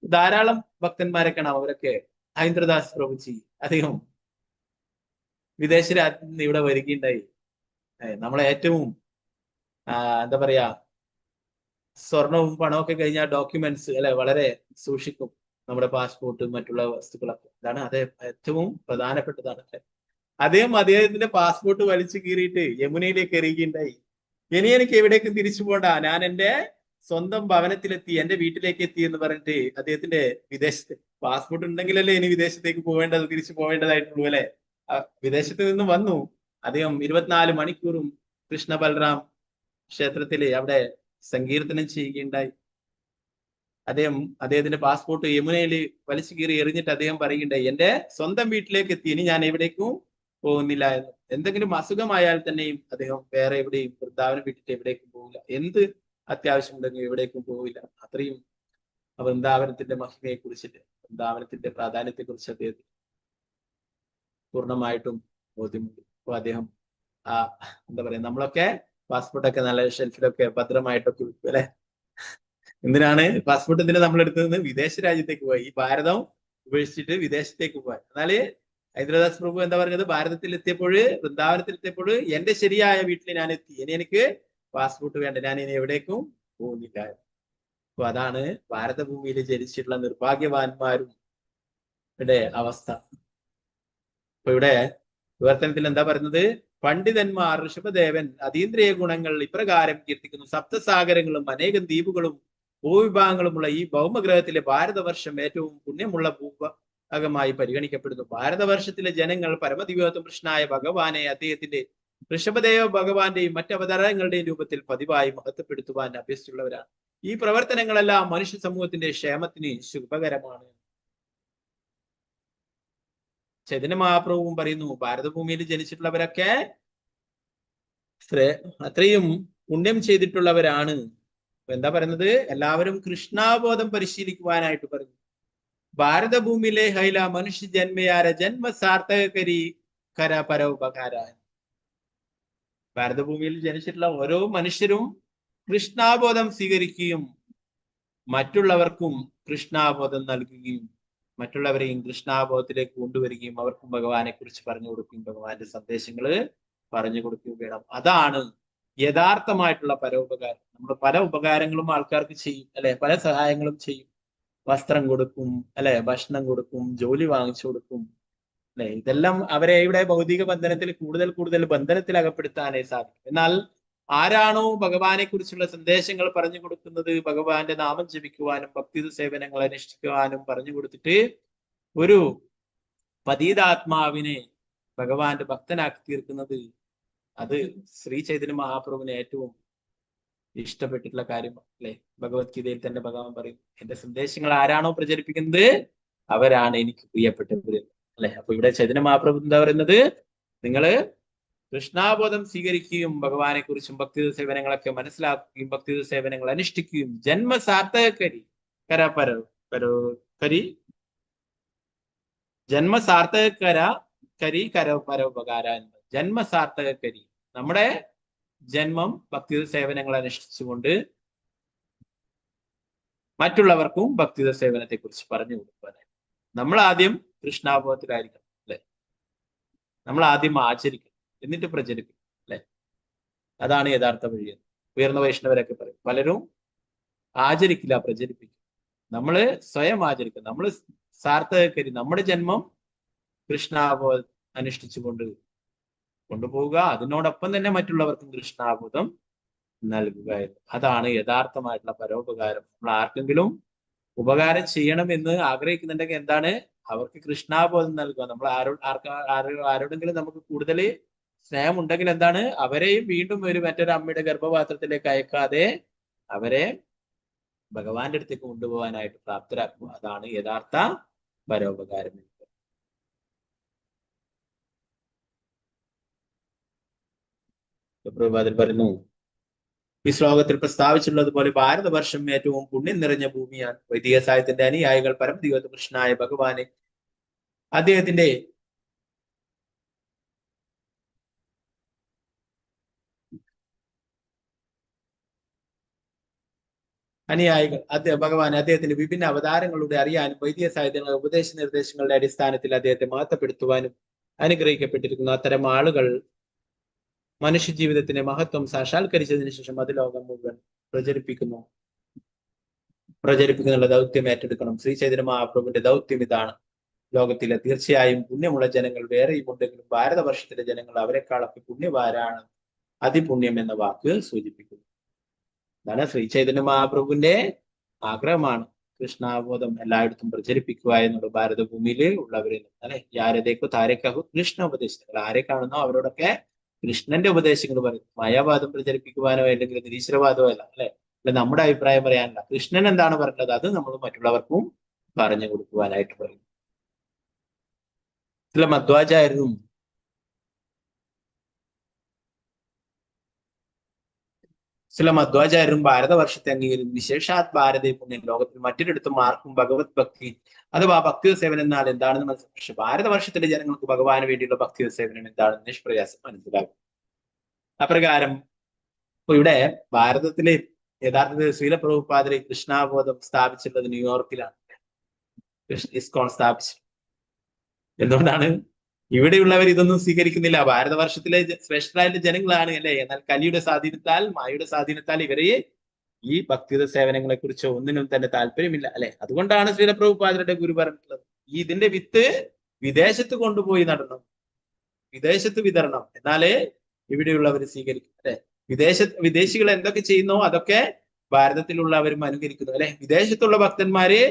ധാരാളം ഭക്തന്മാരെ കാണാം. അവരൊക്കെ ഹൈന്ദ്രദാസ് പ്രഭുജി അദ്ദേഹം വിദേശ രാജ്യത്ത് നിന്ന് ഇവിടെ വരികയുണ്ടായി. നമ്മളെ ഏറ്റവും എന്താ പറയാ, സ്വർണവും പണമൊക്കെ കഴിഞ്ഞാൽ ഡോക്യുമെന്റ്സ് അല്ലെ വളരെ സൂക്ഷിക്കും. നമ്മുടെ പാസ്പോർട്ട് മറ്റുള്ള വസ്തുക്കളൊക്കെ, ഇതാണ് അത് ഏറ്റവും പ്രധാനപ്പെട്ടതാണ്. അദ്ദേഹത്തിന്റെ പാസ്പോർട്ട് വലിച്ചു കീറിയിട്ട് യമുനയിലേക്ക് എറിയുകയുണ്ടായി. ഇനി എനിക്ക് എവിടേക്കും തിരിച്ചു പോകണ്ട, ഞാൻ എന്റെ സ്വന്തം ഭവനത്തിലെത്തി, എന്റെ വീട്ടിലേക്ക് എത്തി എന്ന് പറഞ്ഞിട്ട് അദ്ദേഹത്തിന്റെ വിദേശത്ത് പാസ്പോർട്ട് ഉണ്ടെങ്കിലല്ലേ ഇനി വിദേശത്തേക്ക് പോവേണ്ടത്, തിരിച്ചു പോവേണ്ടതായിട്ടുള്ളൂ, അല്ലെ? വിദേശത്ത് നിന്ന് വന്നു. അദ്ദേഹം 24 മണിക്കൂറും കൃഷ്ണ ബലറാം ക്ഷേത്രത്തില് അവിടെ സങ്കീർത്തനം ചെയ്യുകയുണ്ടായി. അദ്ദേഹത്തിന്റെ പാസ്പോർട്ട് യമുനയിൽ വലിച്ചു കീറി എറിഞ്ഞിട്ട് അദ്ദേഹം പറയുകയുണ്ടായി, എന്റെ സ്വന്തം വീട്ടിലേക്ക് എത്തി, ഇനി ഞാൻ എവിടേക്കും പോകുന്നില്ല എന്ന്. എന്തെങ്കിലും അസുഖമായാൽ തന്നെയും അദ്ദേഹം വേറെ എവിടെയും വൃന്ദാവനം വിട്ടിട്ട് എവിടേക്കും പോകില്ല. എന്ത് അത്യാവശ്യമുണ്ടെങ്കിൽ എവിടേക്കും പോവില്ല. അത്രയും വൃന്ദാവനത്തിന്റെ മഹിമയെ കുറിച്ചിട്ട്, വൃന്ദാവനത്തിന്റെ പ്രാധാന്യത്തെ കുറിച്ച് അദ്ദേഹത്തിന് പൂർണ്ണമായിട്ടും ബോധ്യമുണ്ട്. അപ്പൊ അദ്ദേഹം എന്താ പറയാ, നമ്മളൊക്കെ പാസ്പോർട്ടൊക്കെ നല്ല ഷെൽഫിലൊക്കെ ഭദ്രമായിട്ടൊക്കെ വിട്ടു, അല്ലെ? എന്തിനാണ് പാസ്പോർട്ട് എന്തിനാ നമ്മൾ എടുത്തത്? വിദേശ രാജ്യത്തേക്ക് പോയി, ഈ ഭാരതം ഉപേക്ഷിച്ചിട്ട് വിദേശത്തേക്ക് പോയി. എന്നാല് ഹൈദ്രദാസ് പ്രഭു എന്താ പറഞ്ഞത്? ഭാരതത്തിൽ എത്തിയപ്പോൾ, വൃന്ദാവനത്തിൽ എത്തിയപ്പോൾ എന്റെ ശരിയായ വീട്ടിൽ ഞാൻ എത്തി, ഇനി എനിക്ക് പാസ്പോർട്ട് വേണ്ട, ഞാൻ ഇനി എവിടേക്കും പോകുന്നില്ല. അപ്പൊ അതാണ് ഭാരതഭൂമിയിൽ ജനിച്ചിട്ടുള്ള നിർഭാഗ്യവാന്മാരും അവസ്ഥ. അപ്പൊ ഇവിടെ വിവർത്തനത്തിൽ എന്താ പറയുന്നത്? പണ്ഡിതന്മാർ ഋഷഭദേവൻ അതീന്ദ്രിയ ഗുണങ്ങൾ ഇപ്രകാരം കീർത്തിക്കുന്നു: സപ്തസാഗരങ്ങളും അനേകം ദ്വീപുകളും ഭൂവിഭാഗങ്ങളുമുള്ള ഈ ഭൗമഗ്രഹത്തിലെ ഭാരതവർഷം ഏറ്റവും പുണ്യമുള്ള ഭൂഭാഗമായി പരിഗണിക്കപ്പെടുന്നു. ഭാരതവർഷത്തിലെ ജനങ്ങൾ പരമദിവ്യോത്തമൃഷ്ണനായ ഭഗവാനെ അദ്ദേഹത്തിന്റെ ഋഷഭദേവ ഭഗവാന്റെയും മറ്റ് അവതാരങ്ങളുടെയും രൂപത്തിൽ പതിവായി മഹത്വപ്പെടുത്തുവാൻ അഭ്യസിച്ചുള്ളവരാണ്. ഈ പ്രവർത്തനങ്ങളെല്ലാം മനുഷ്യ സമൂഹത്തിന്റെ ക്ഷേമത്തിന് ശുഭകരമാണ്. ചൈതന്യ മഹാപ്രഭുവും പറയുന്നു, ഭാരതഭൂമിയിൽ ജനിച്ചിട്ടുള്ളവരൊക്കെ അത്രയും പുണ്യം ചെയ്തിട്ടുള്ളവരാണ്. എന്താ പറയുന്നത്? എല്ലാവരും കൃഷ്ണാബോധം പരിശീലിക്കുവാനായിട്ട് പറഞ്ഞു. ഭാരതഭൂമിയിലെ ഹൈല മനുഷ്യ ജന്മയാര ജന്മ സാർത്ഥകരി കര പരോപകാര. ഭാരതഭൂമിയിൽ ജനിച്ചിട്ടുള്ള ഓരോ മനുഷ്യരും കൃഷ്ണാബോധം സ്വീകരിക്കുകയും മറ്റുള്ളവർക്കും കൃഷ്ണാബോധം നൽകുകയും മറ്റുള്ളവരെയും കൃഷ്ണാബോധത്തിലേക്ക് കൊണ്ടുവരികയും അവർക്കും ഭഗവാനെ കുറിച്ച് പറഞ്ഞു കൊടുക്കുകയും ഭഗവാന്റെ സന്ദേശങ്ങള് പറഞ്ഞു കൊടുക്കുകയും വേണം. അതാണ് യഥാർത്ഥമായിട്ടുള്ള പരോപകാരം. നമ്മൾ പല ഉപകാരങ്ങളും ആൾക്കാർക്ക് ചെയ്യും അല്ലെ, പല സഹായങ്ങളും ചെയ്യും. വസ്ത്രം കൊടുക്കും അല്ലെ, ഭക്ഷണം കൊടുക്കും, ജോലി വാങ്ങിച്ചു കൊടുക്കും അല്ലെ. ഇതെല്ലാം അവരെ ഇവിടെ ഭൗതിക ബന്ധനത്തിൽ കൂടുതൽ ബന്ധനത്തിൽ അകപ്പെടുത്താനേ സാധിക്കും. എന്നാൽ ആരാണോ ഭഗവാനെ കുറിച്ചുള്ള സന്ദേശങ്ങൾ പറഞ്ഞു കൊടുക്കുന്നത്, ഭഗവാന്റെ നാമം ജപിക്കുവാനും ഭക്തി സേവനങ്ങൾ അനുഷ്ഠിക്കുവാനും പറഞ്ഞു കൊടുത്തിട്ട് ഒരു പതീതാത്മാവിനെ ഭഗവാന്റെ ഭക്തനാക്കി തീർക്കുന്നത്, അത് ശ്രീ ചൈതന്യ മഹാപ്രഭുവിന് ഏറ്റവും ഇഷ്ടപ്പെട്ടിട്ടുള്ള കാര്യമാണ് അല്ലെ. ഭഗവത്ഗീതയിൽ തന്നെ ഭഗവാൻ പറയും, എന്റെ സന്ദേശങ്ങൾ ആരാണോ പ്രചരിപ്പിക്കുന്നത് അവരാണ് എനിക്ക് പ്രിയപ്പെട്ടവർ അല്ലെ. അപ്പൊ ഇവിടെ ചൈതന്യ മഹാപ്രഭു എന്താ പറയുന്നത്, നിങ്ങള് കൃഷ്ണാബോധം സ്വീകരിക്കുകയും ഭഗവാനെ കുറിച്ചും ഭക്തി സേവനങ്ങളൊക്കെ മനസ്സിലാക്കുകയും ഭക്തി സേവനങ്ങൾ അനുഷ്ഠിക്കുകയും ജന്മസാർത്ഥകരി കര കരി ജന്മസാർത്ഥകര കരി കര പരോപകാര എന്നത്. ജന്മസാർത്ഥകരി, നമ്മുടെ ജന്മം ഭക്തി സേവനങ്ങൾ അനുഷ്ഠിച്ചുകൊണ്ട് മറ്റുള്ളവർക്കും ഭക്തി സേവനത്തെ കുറിച്ച് പറഞ്ഞു കൊടുക്കാനായി നമ്മൾ ആദ്യം കൃഷ്ണാബോധത്തിലായിരിക്കണം അല്ലെ. നമ്മൾ ആദ്യം ആചരിക്കണം, എന്നിട്ട് പ്രചരിപ്പിക്കും അല്ലെ. അതാണ് യഥാർത്ഥ വഴി. ഉയർന്ന വൈഷ്ണവരൊക്കെ പറയും, പലരും ആചരിക്കില്ല, പ്രചരിപ്പിക്കും. നമ്മള് സ്വയം ആചരിക്കും. നമ്മൾ സാർത്ഥകരി, നമ്മുടെ ജന്മം കൃഷ്ണാബോധം അനുഷ്ഠിച്ചുകൊണ്ട് കൊണ്ടുപോവുക, അതിനോടൊപ്പം തന്നെ മറ്റുള്ളവർക്കും കൃഷ്ണാബോധം നൽകുക. അതാണ് യഥാർത്ഥമായിട്ടുള്ള പരോപകാരം. നമ്മൾ ആർക്കെങ്കിലും ഉപകാരം ചെയ്യണമെന്ന് ആഗ്രഹിക്കുന്നുണ്ടെങ്കിൽ എന്താണ്, അവർക്ക് കൃഷ്ണാബോധം നൽകുക. നമ്മൾ ആരോടെങ്കിലും നമുക്ക് കൂടുതൽ സ്നേഹം ഉണ്ടെങ്കിൽ എന്താണ്, അവരെയും വീണ്ടും മറ്റൊരു അമ്മയുടെ ഗർഭപാത്രത്തിലേക്ക് അയക്കാതെ അവരെ ഭഗവാന്റെ അടുത്തേക്ക് കൊണ്ടുപോകാനായിട്ട് പ്രാപ്തരാക്കുക. അതാണ് യഥാർത്ഥ പരോപകാരം. പ്രഭുപാദൻ പറയുന്നു, ഈ ശ്ലോകത്തിൽ പ്രസ്താവിച്ചിട്ടുള്ളതുപോലെ ഭാരതവർഷം ഏറ്റവും പുണ്യം നിറഞ്ഞ ഭൂമിയാണ്. വൈദിക സാഹിത്യത്തിന്റെ അനുയായികൾ പരമദിവ്യ കൃഷ്ണനായ ഭഗവാനെ അദ്ദേഹത്തിന്റെ ഭഗവാൻ അദ്ദേഹത്തിന്റെ വിഭിന്ന അവതാരങ്ങളുടെ അറിയാനും വൈദിക സാഹിത്യങ്ങളുടെ ഉപദേശ നിർദ്ദേശങ്ങളുടെ അടിസ്ഥാനത്തിൽ അദ്ദേഹത്തെ മഹത്വപ്പെടുത്തുവാനും അനുഗ്രഹിക്കപ്പെട്ടിരിക്കുന്നു. അത്തരം ആളുകൾ മനുഷ്യ ജീവിതത്തിന്റെ മഹത്വം സാക്ഷാത്കരിച്ചതിന് ശേഷം അത് ലോകം മുഴുവൻ പ്രചരിപ്പിക്കുന്നുള്ള ദൗത്യം ഏറ്റെടുക്കണം. ശ്രീ ചൈതന്യ മഹാപ്രഭുവിന്റെ ദൗത്യം ഇതാണ്. ലോകത്തിലെ തീർച്ചയായും പുണ്യമുള്ള ജനങ്ങൾ വേറെയും ഉണ്ടെങ്കിലും ഭാരതവർഷത്തിലെ ജനങ്ങൾ അവരെക്കാളൊക്കെ പുണ്യവാരാണ്. അതിപുണ്യം എന്ന വാക്ക് സൂചിപ്പിക്കുന്നു. അതാണ് ശ്രീ ചൈതന്യ മഹാപ്രഭുവിന്റെ ആഗ്രഹമാണ് കൃഷ്ണാബോധം എല്ലായിടത്തും പ്രചരിപ്പിക്കുക എന്നുള്ളത്. ഭാരതഭൂമിയിൽ ഉള്ളവരെ അല്ലെ, യാരതേക്കോ താരക്കാഹു കൃഷ്ണ ഉപദേശങ്ങൾ, ആരെ കാണുന്നോ അവരോടൊക്കെ കൃഷ്ണന്റെ ഉപദേശങ്ങൾ പറയും. മായാവാദം പ്രചരിപ്പിക്കുവാനോ അല്ലെങ്കിൽ നിരീശ്വരവാദമോ അല്ല അല്ലെ, നമ്മുടെ അഭിപ്രായം പറയാനല്ല. കൃഷ്ണൻ എന്താണ് പറഞ്ഞത് അത് നമ്മൾ മറ്റുള്ളവർക്കും പറഞ്ഞു കൊടുക്കുവാനായിട്ട് പറയും. ചില മധ്വാചാര്യരും ഭാരതവർഷത്തെ അംഗീകരിക്കും. വിശേഷാത് ഭാരതീയ പുണ്യം, ലോകത്തിൽ മറ്റൊരിടത്തും ആർക്കും ഭഗവത് ഭക്തി അഥവാ ഭക്തി സേവനം എന്നാൽ എന്താണെന്ന് മനസ്സിലാക്കും. പക്ഷെ ഭാരതവർഷത്തിലെ ജനങ്ങൾക്ക് ഭഗവാന് വേണ്ടിയുള്ള ഭക്തി സേവനം എന്താണെന്ന് നിഷ്പ്രയാസം മനസ്സിലാക്കും. അപ്രകാരം ഇപ്പൊ ഇവിടെ ഭാരതത്തിലെ യഥാർത്ഥത്തിൽ ശ്രീല പ്രഭുപാദരെ കൃഷ്ണാബോധം സ്ഥാപിച്ചിട്ടുള്ളത് ന്യൂയോർക്കിലാണ്. ഇസ്കോൺ സ്ഥാപിച്ചു. എന്തുകൊണ്ടാണ്? ഇവിടെയുള്ളവർ ഇതൊന്നും സ്വീകരിക്കുന്നില്ല. ഭാരതവർഷത്തിലെ ശ്രേഷ്ഠരായ ജനങ്ങളാണ് അല്ലെ. എന്നാൽ കലിയുടെ സ്വാധീനത്താൽ, മായയുടെ സ്വാധീനത്താൽ ഇവരെ ഈ ഭക്തിയുടെ സേവനങ്ങളെ കുറിച്ചോ ഒന്നിനും തന്നെ താല്പര്യമില്ല അല്ലെ. അതുകൊണ്ടാണ് ശ്രീല പ്രഭുപാദരുടെ ഗുരു പറഞ്ഞിട്ടുള്ളത്, ഈ ഇതിന്റെ വിത്ത് വിദേശത്ത് കൊണ്ടുപോയി നടണം, വിദേശത്ത് വിതരണം, എന്നാലേ ഇവിടെയുള്ളവർ സ്വീകരിക്കും അല്ലെ. വിദേശികൾ എന്തൊക്കെ ചെയ്യുന്നോ അതൊക്കെ ഭാരതത്തിലുള്ളവരും അനുകരിക്കുന്നു അല്ലെ. വിദേശത്തുള്ള ഭക്തന്മാര്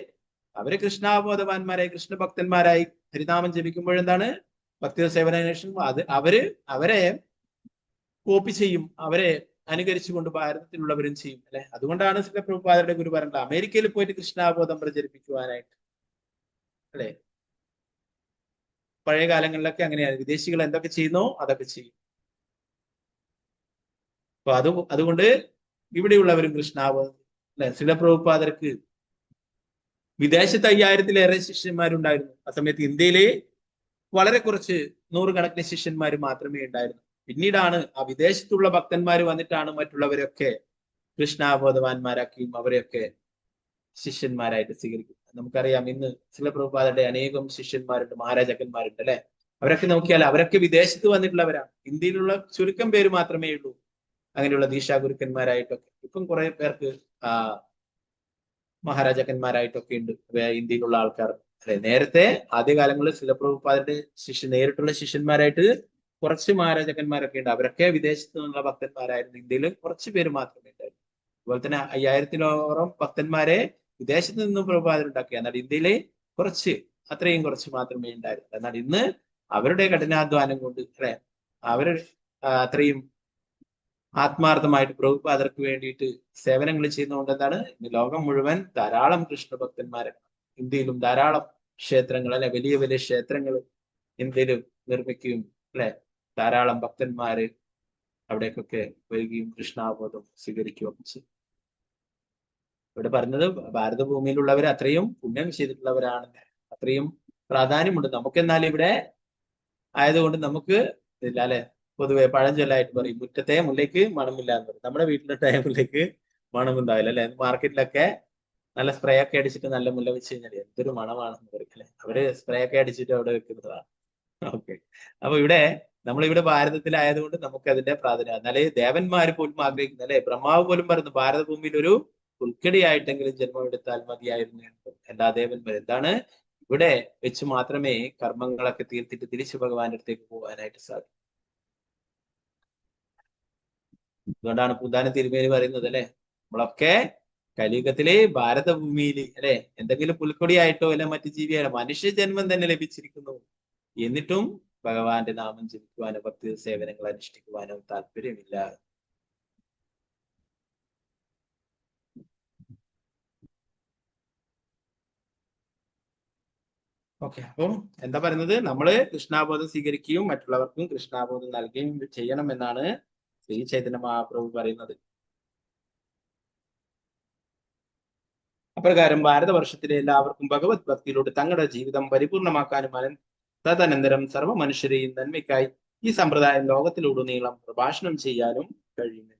അവര് കൃഷ്ണാബോധവാന്മാരായി കൃഷ്ണഭക്തന്മാരായി ഹരിനാമം ജപിക്കുമ്പോഴെന്താണ് ഭക്തി സേവനേഷൻ അവരെ കോപ്പി ചെയ്യും, അവരെ അനുകരിച്ചുകൊണ്ട് ഭാരതത്തിലുള്ളവരും ചെയ്യും അല്ലെ. അതുകൊണ്ടാണ് ശ്രീ പ്രഭുപാദരുടെ ഗുരു പറഞ്ഞത് അമേരിക്കയിൽ പോയിട്ട് കൃഷ്ണാബോധം പ്രചരിപ്പിക്കുവാനായിട്ട് അല്ലെ. പഴയ കാലങ്ങളിലൊക്കെ അങ്ങനെയാണ്, വിദേശികൾ എന്തൊക്കെ ചെയ്യുന്നോ അതൊക്കെ ചെയ്യും. അപ്പൊ അതുകൊണ്ട് ഇവിടെയുള്ളവരും കൃഷ്ണാബോധം അല്ലെ. ശ്രീ പ്രഭുപാദർക്ക് വിദേശത്ത് 5000-ലേറെ ശിഷ്യന്മാരുണ്ടായിരുന്നു. ആ സമയത്ത് ഇന്ത്യയിലെ വളരെ കുറച്ച് നൂറുകണക്കിന് ശിഷ്യന്മാർ മാത്രമേ ഉണ്ടായിരുന്നു. പിന്നീടാണ് ആ വിദേശത്തുള്ള ഭക്തന്മാർ വന്നിട്ടാണ് മറ്റുള്ളവരൊക്കെ കൃഷ്ണാബോധവാന്മാരാക്കിയും അവരെയൊക്കെ ശിഷ്യന്മാരായിട്ട് സ്വീകരിക്കും. നമുക്കറിയാം ഇന്ന് ശ്രീല പ്രഭുപാദരുടെ അനേകം ശിഷ്യന്മാരുണ്ട്, മഹാരാജാക്കന്മാരുണ്ട് അല്ലെ. അവരൊക്കെ നോക്കിയാൽ അവരൊക്കെ വിദേശത്ത് വന്നിട്ടുള്ളവരാണ്. ഇന്ത്യയിലുള്ള ചുരുക്കം പേര് മാത്രമേ ഉള്ളൂ അങ്ങനെയുള്ള ദീക്ഷാഗുരുക്കന്മാരായിട്ടൊക്കെ. ഇപ്പം കുറെ പേർക്ക് മഹാരാജാക്കന്മാരായിട്ടൊക്കെ ഉണ്ട് ഇന്ത്യയിലുള്ള ആൾക്കാർ അല്ലെ. നേരത്തെ ആദ്യകാലങ്ങളിൽ ശ്രീല പ്രഭുപാദരുടെ നേരിട്ടുള്ള ശിഷ്യന്മാരായിട്ട് കുറച്ച് മഹാരാജാക്കന്മാരൊക്കെ ഉണ്ട്. അവരൊക്കെ വിദേശത്ത് നിന്നുള്ള ഭക്തന്മാരായിരുന്നു. ഇന്ത്യയിൽ കുറച്ച് പേര് മാത്രമേ ഉണ്ടായിരുന്നു. അതുപോലെ തന്നെ 5000-ഓളം ഭക്തന്മാരെ വിദേശത്ത് നിന്നും പ്രഭുപാദർ ഉണ്ടാക്കി. എന്നാൽ ഇന്ത്യയിലെ അത്രയും കുറച്ച് മാത്രമേ ഉണ്ടായിരുന്നു. എന്നാൽ ഇന്ന് അവരുടെ കഠിനാധ്വാനം കൊണ്ട് അല്ലെ, അവര് അത്രയും ആത്മാർത്ഥമായിട്ട് പ്രഭുപാദർക്ക് വേണ്ടിയിട്ട് സേവനങ്ങൾ ചെയ്യുന്നതുകൊണ്ട് എന്താണ് ഇന്ന് ലോകം മുഴുവൻ ധാരാളം കൃഷ്ണഭക്തന്മാരെ, ഇന്ത്യയിലും ധാരാളം ക്ഷേത്രങ്ങൾ അല്ലെ, വലിയ വലിയ ക്ഷേത്രങ്ങൾ ഇന്ത്യയിൽ നിർമ്മിക്കുകയും അല്ലെ, ധാരാളം ഭക്തന്മാര് അവിടേക്കൊക്കെ വരികയും കൃഷ്ണാബോധം സ്വീകരിക്കുകയും ചെയ്യും. ഇവിടെ പറഞ്ഞത് ഭാരതഭൂമിയിലുള്ളവർ അത്രയും പുണ്യം ചെയ്തിട്ടുള്ളവരാണ്, അത്രയും പ്രാധാന്യമുണ്ട്. നമുക്കെന്നാൽ ഇവിടെ ആയതുകൊണ്ട് നമുക്ക് ഇല്ല അല്ലെ. പൊതുവെ പഴഞ്ചൊല്ലായിട്ട് പറയും, മുറ്റത്തെ മുല്ലയ്ക്ക് മണമില്ല എന്ന് പറയും. നമ്മുടെ വീട്ടിലുണ്ടായ മുല്ലയ്ക്ക് മണമുണ്ടാവില്ല അല്ലെ. മാർക്കറ്റിലൊക്കെ നല്ല സ്പ്രേ ഒക്കെ അടിച്ചിട്ട് നല്ല മുല്ല വെച്ച് കഴിഞ്ഞാൽ എന്തൊരു മണമാണെന്ന് പറയും അല്ലെ. അവര് സ്പ്രേ ഒക്കെ അടിച്ചിട്ട് അവിടെ വെക്കുന്നതാണ്. ഓക്കെ. അപ്പൊ നമ്മളിവിടെ ഭാരതത്തിലായതുകൊണ്ട് നമുക്ക് അതിന്റെ പ്രാധാന്യം. എന്നാലേ ദേവന്മാർ പോലും ആഗ്രഹിക്കുന്നു അല്ലെ. ബ്രഹ്മാവ് പോലും പറയുന്നു ഭാരതഭൂമിയിൽ ഒരു പുൽക്കടിയായിട്ടെങ്കിലും ജന്മമെടുത്താൽ മതിയായിരുന്നു എല്ലാ ദേവന്മാരും. എന്താണ് ഇവിടെ വെച്ച് മാത്രമേ കർമ്മങ്ങളൊക്കെ തീർത്തിട്ട് തിരിച്ചു ഭഗവാന്റെ അടുത്തേക്ക് പോകാനായിട്ട് സാധിക്കും. അതുകൊണ്ടാണ് പൂന്താനം തിരുമേനി പറയുന്നത് അല്ലെ, നമ്മളൊക്കെ കലിയുഗത്തിലെ ഭാരതഭൂമിയിൽ അല്ലെ എന്തെങ്കിലും പുൽക്കൊടിയായിട്ടോ അല്ലെ മറ്റു ജീവിയായിട്ടോ മനുഷ്യ ജന്മം തന്നെ ലഭിച്ചിരിക്കുന്നു, എന്നിട്ടും ഭഗവാന്റെ നാമം ജപിക്കുവാനോ ഭക്തി സേവനങ്ങൾ അനുഷ്ഠിക്കുവാനോ താല്പര്യമില്ല. ഓക്കെ. അപ്പം എന്താ പറയുന്നത്, നമ്മള് കൃഷ്ണാബോധം സ്വീകരിക്കുകയും മറ്റുള്ളവർക്കും കൃഷ്ണാബോധം നൽകുകയും ചെയ്യണം എന്നാണ് ശ്രീ ചൈതന്യ മഹാപ്രഭു പറയുന്നത്. അപ്രകാരം ഭാരതവർഷത്തിലെ എല്ലാവർക്കും ഭഗവത് ഭക്തിയിലൂടെ തങ്ങളുടെ ജീവിതം പരിപൂർണമാക്കാനും തദനന്തരം സർവ്വ മനുഷ്യരെയും നന്മയ്ക്കായി ഈ സമ്പ്രദായം ലോകത്തിലുടനീളം പ്രഭാഷണം ചെയ്യാനും കഴിയുന്നു.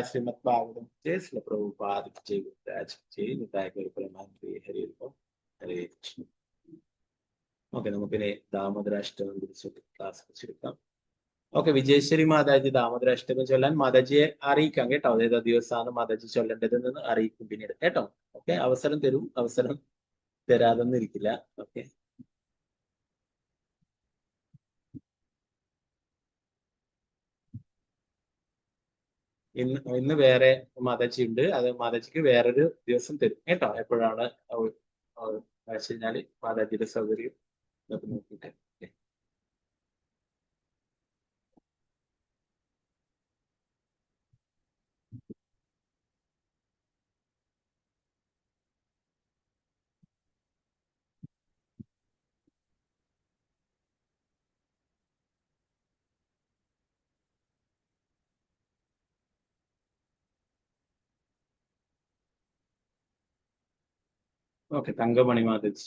ശ്രീമദ് ഭാഗവതം ജയ ശ്രീ പ്രഭുപാദ ജയ ഗുരുരാജ് ജയ നിതായ ഗുരുപരമാനന്ദ ഹരി ഹരേ കൃഷ്ണ. ഓക്കെ, നമുക്കിനി ദാമോദരാഷ്ടകം കുറിച്ച് ക്ലാസ് വെച്ചെടുക്കാം. ഓക്കെ, വിജയശ്വരി മാതാജി ദാമോദരാഷ്ടകം ചൊല്ലാൻ മാതാജിയെ അറിയിക്കാം കേട്ടോ. ഏതാ ദിവസമാണ് മാതാജി ചൊല്ലേണ്ടതെന്ന് അറിയിക്കും പിന്നീട് കേട്ടോ. ഓക്കെ, അവസരം തരും, അവസരം തരാതൊന്നും ഇരിക്കില്ല. ഓക്കെ, ഇന്ന് വേറെ മാതാജി ഉണ്ട്, അത് മാതാജിക്ക് വേറൊരു ദിവസം തരും കേട്ടോ. എപ്പോഴാണ് വെച്ച് കഴിഞ്ഞാല് മാതാജിയുടെ സൗകര്യം നോക്കിയിട്ട്. ഓക്കെ, തങ്കമണി മാതാജി.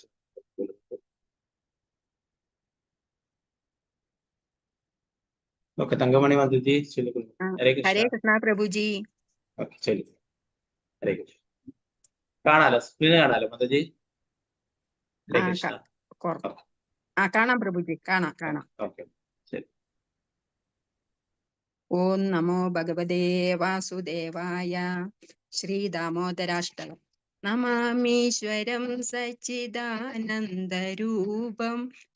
ഓക്കെ, തങ്കമണി മാതാജി ചൊല്ലിക്കുന്നു. ഹരേ ഹരേ കൃഷ്ണ. കൃഷ്ണ പ്രഭുജി. ഓക്കെ, ചൊല്ലി. ഹരേ കൃഷ്ണ. കാണാലോ, സ്ക്രീന് കാണാലോ മാതാജി. ഹരേ കൃഷ്ണ. കാണാം പ്രഭുജി, കാണാം. ഓക്കെ, ശരി. ഓം നമോ ഭഗവതേ വാസുദേവായ. ശ്രീ ദാമോദരാഷ്ടകം. നമാമീശ്വരം സച്ചിദാനന്ദരൂപം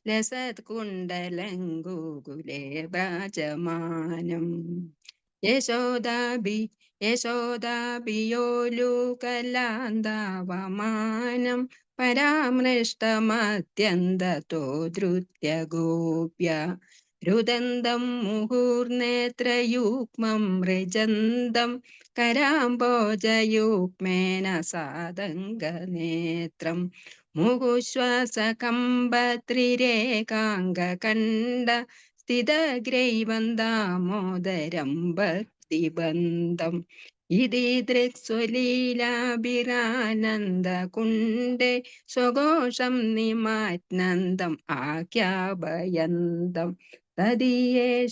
ലസത്കുണ്ടലം ഗോകുലേ വ്രജമാനം യശോദാഭിയോലുകലാന്താവമാനം പരാമൃഷ്ടമത്യന്തതോ ധൃത്യ ഗോപ്യ രുദന്തം മുഹുർനേത്രയുഗ്മം മൃജന്തം കരാംബോജയുഗ്മേന സാദംഗനേത്രം മുഹുശ്വാസകമ്പത്രിരേകാംഗകണ്ഠ സ്ഥിതഗ്രൈവം ദാമോദരം ഭക്തിബന്ധം ഇതി ദൃക്സ്വലീലാഭിരാനന്ദകുണ്ഡേ സ്വഘോഷം നിമാനന്ദം ആഖ്യാപയന്തം തദീയേഷിതജ്ഞേഷു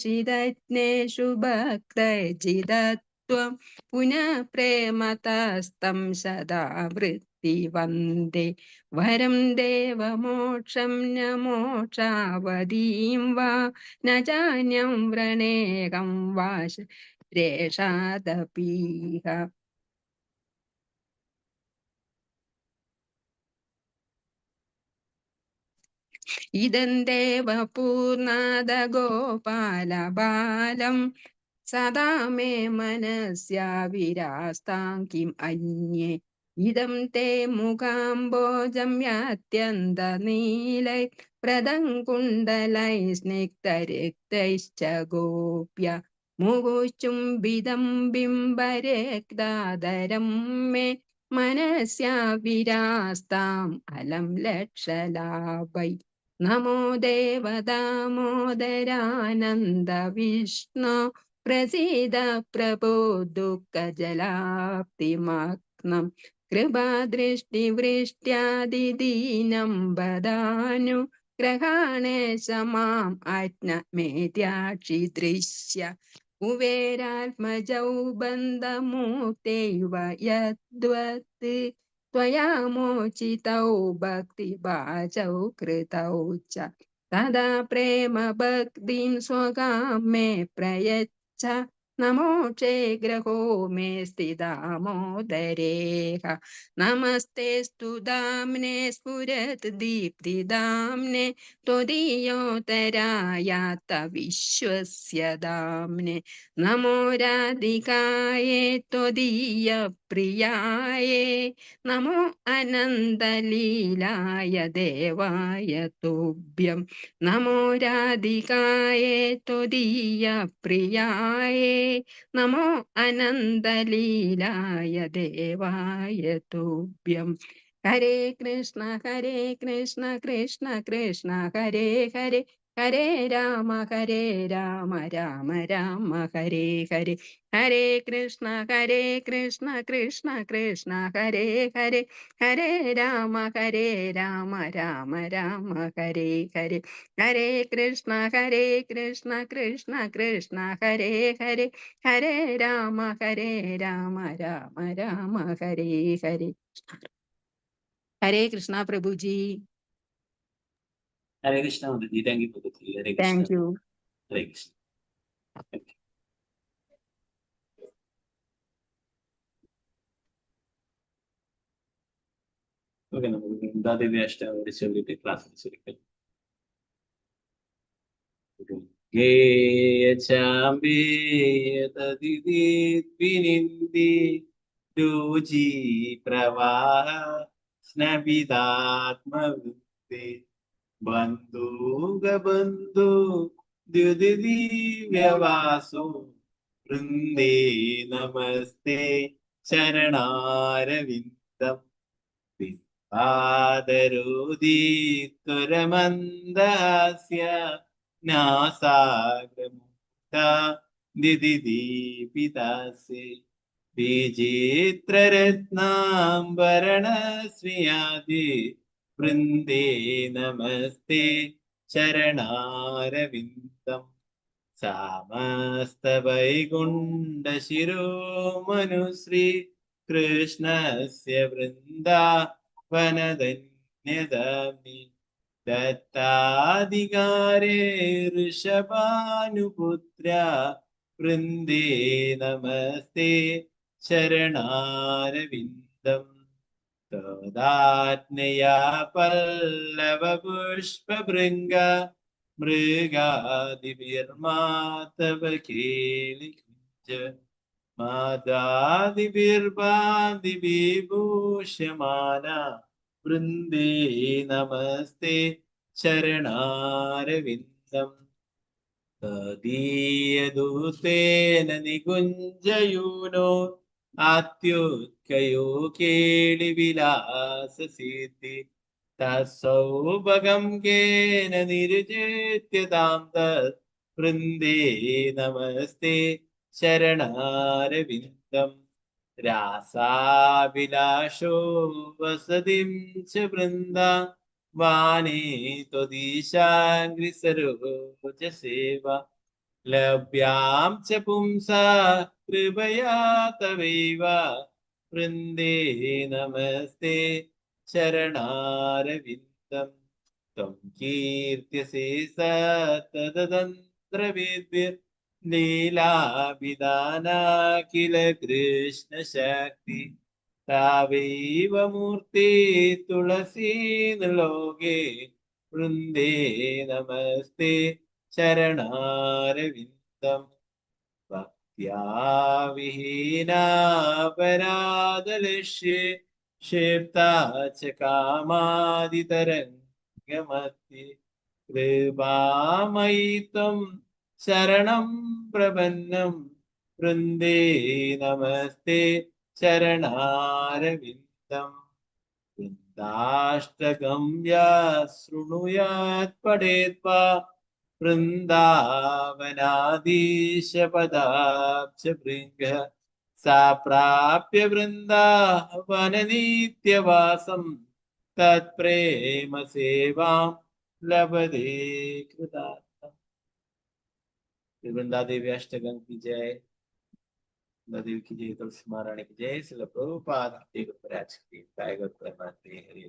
ഭക്തജിതത്വം പുനഃ പ്രേമതസ്തം സദാ വൃത്തിവന്ദേ വരം ദേവമോക്ഷം ന മോക്ഷാവതീം വാ ന ചാന്യം വ്രണേകം വാ രേഷാദപീഹ. ഇദം ദേവ പൂർണ്ണാദ ഗോപാല ബാലം സദാ മേ മനസ്യാ വിരാസ്താം കിം അന്യേ ഇദം തേ മുഖാംബോജം യാത്യന്ത നീലൈ പ്രദംകുണ്ടലൈ സ്നിഗ്ധരക്തൈശ്ച ഗോപ്യ മുകുചുംബിതം ബിംബരക്താദരം മേ മനസ്യാ വിരാസ്താം അലം ലക്ഷലാഭൈ. നമോ ദേവദാമോദരാനന്ദ വിഷ്ണു പ്രസീദ പ്രഭോ ദുഃഖജലാപ്തിമഗ്നം കൃപാദൃഷ്ടിവൃഷ്ട്യാദിദീനം ബദാനു ഗ്രഹാണേശമാം ആജ്ഞമേത്യാക്ഷി ദൃശ്യ കുബേരാത്മജൗ ബന്ധമൂർത്തൈവ യദ്വത് त्वया मोचितौ भक्तिभाजौ कृतौ च तदा प्रेम भक्तिं स्वगां मे प्रयच्छ नमोक्षे ग्रहो मे स्थिदामोदरेह. नमस्तेऽस्तु दाम्ने स्फुरत् दीप्तिदाम्ने त्वदीयोतरायात विश्वस्य दाम्ने. नमो राधिकाये त्वदीय प्रियाये नमो अनन्तलीलाय देवाय तुभ्यं. नमो राधिकाये त्वदीय प्रियाये नमो अनन्तलीलाय देवाय तुभ्यं. Hare Krishna Krishna Krishna Hare Hare Hare Ram Ram Ram Hare Hare. Hare Krishna Krishna Krishna Hare Hare Hare Ram Ram Ram Hare Hare. Hare Krishna Krishna Krishna Hare Hare Hare Ram Ram Ram Hare Hare. Hare Krishna Prabhu ji. Hare Krishna ji. Thank you Prabhu ji. Hare Krishna. Thank you. Hare Krishna. Okay, നമുക്ക് വൃന്ദാദേവി അഷ്ടാവലി ചൊല്ലിട്ട് ക്ലാസ് ചുരുക്കാം. ഗേയചാംബേയതദിദിദ്വിനിന്ദി രുചി പ്രവാഹ സ്നബിതാത്മവൃത്തി ബന്ധുഗബന്ധു ദ്യുദിദിവ്യവാസു വൃന്ദേ നമസ്തേ ചരണാരവിന്ദം ആദരോദീത്വരമന്ദാസ്യ നാസാഗ്രമുക്ത ദിദിദീപിതാസ്യ വിചിത്രരത്നാംബരണസ്വിയാദി വൃന്ദേ നമസ്തേ ചരണാരവിന്ദം. സമസ്തവൈകുണ്ഠശിരോമനുശ്രീ കൃഷ്ണസ്യ വൃന്ദാവനധന്യദാമി ദത്താധികാരേ ഋഷഭാനുപുത്ര വൃന്ദേ നമസ്തേ ചരണാരവിന്ദം. തദാജ്ഞയാ പല്ലവപുഷ്പഭൃംഗ മൃഗാദിഭിർമാതവ കേളികുഞ്ച മാതാദിഭിർഭാദിവിഭൂഷ്യമാന വൃന്ദേ നമസ്തേ ചരണാരവിന്ദം. തദീയദൂതേന നികുഞ്ജയൂനോ ആത്യുത്കയോ കേളിവിലാസസിദ്ധി തസൗഭഗം കേന നിരുചേത്യതാം തത് വൃന്ദേ നമസ്തേ ചരണാരവിന്ദം. രാസാഭിലാഷോ വസതിം ച വൃന്ദാവനേ ത്വദീശാംഘ്രിസരോജസേവ ലഭ്യാം ച പുംസാ കൃപയാ തവൈവ വൃന്ദേ നമസ്തേ ചരണാരവിന്ദം ത്വം കീർത്യസേ സതതന്ത്രവിദ്ഭിർ ലീലാഭിധാനാ കില കൃഷ്ണ ശക്തി താവൈവ മൂർത്തി തുളസീ ലോകേ വൃന്ദേ നമസ്തേ ചരണാരവിന്ദം ഭക്ത്യാ വിഹീനാപരാധലക്ഷ്യേ ക്ഷിപ്താ ച കാമാദിതരംഗമധ്യേ കൃപാമയി ത്വം ശരണം പ്രപന്നം വൃന്ദേ നമസ്തേ ചരണാരവിന്ദം വൃന്ദാഷ്ടകം യാ ശൃണുയാത് പഠേത്വാ വൃന്ദാവനാദീശ പദാബ്ജ ഭൃംഗ സാ പ്രാപ്യ വൃന്ദാവനനിത്യവാസം തത്പ്രേമ സേവാം ലഭതേ കൃതാർത്ഥം. वृंदादेवी अष्टगम की जय, वृंदादेवी की जय, तुलसी महारानी की जय, श्रील प्रभुपाद हरे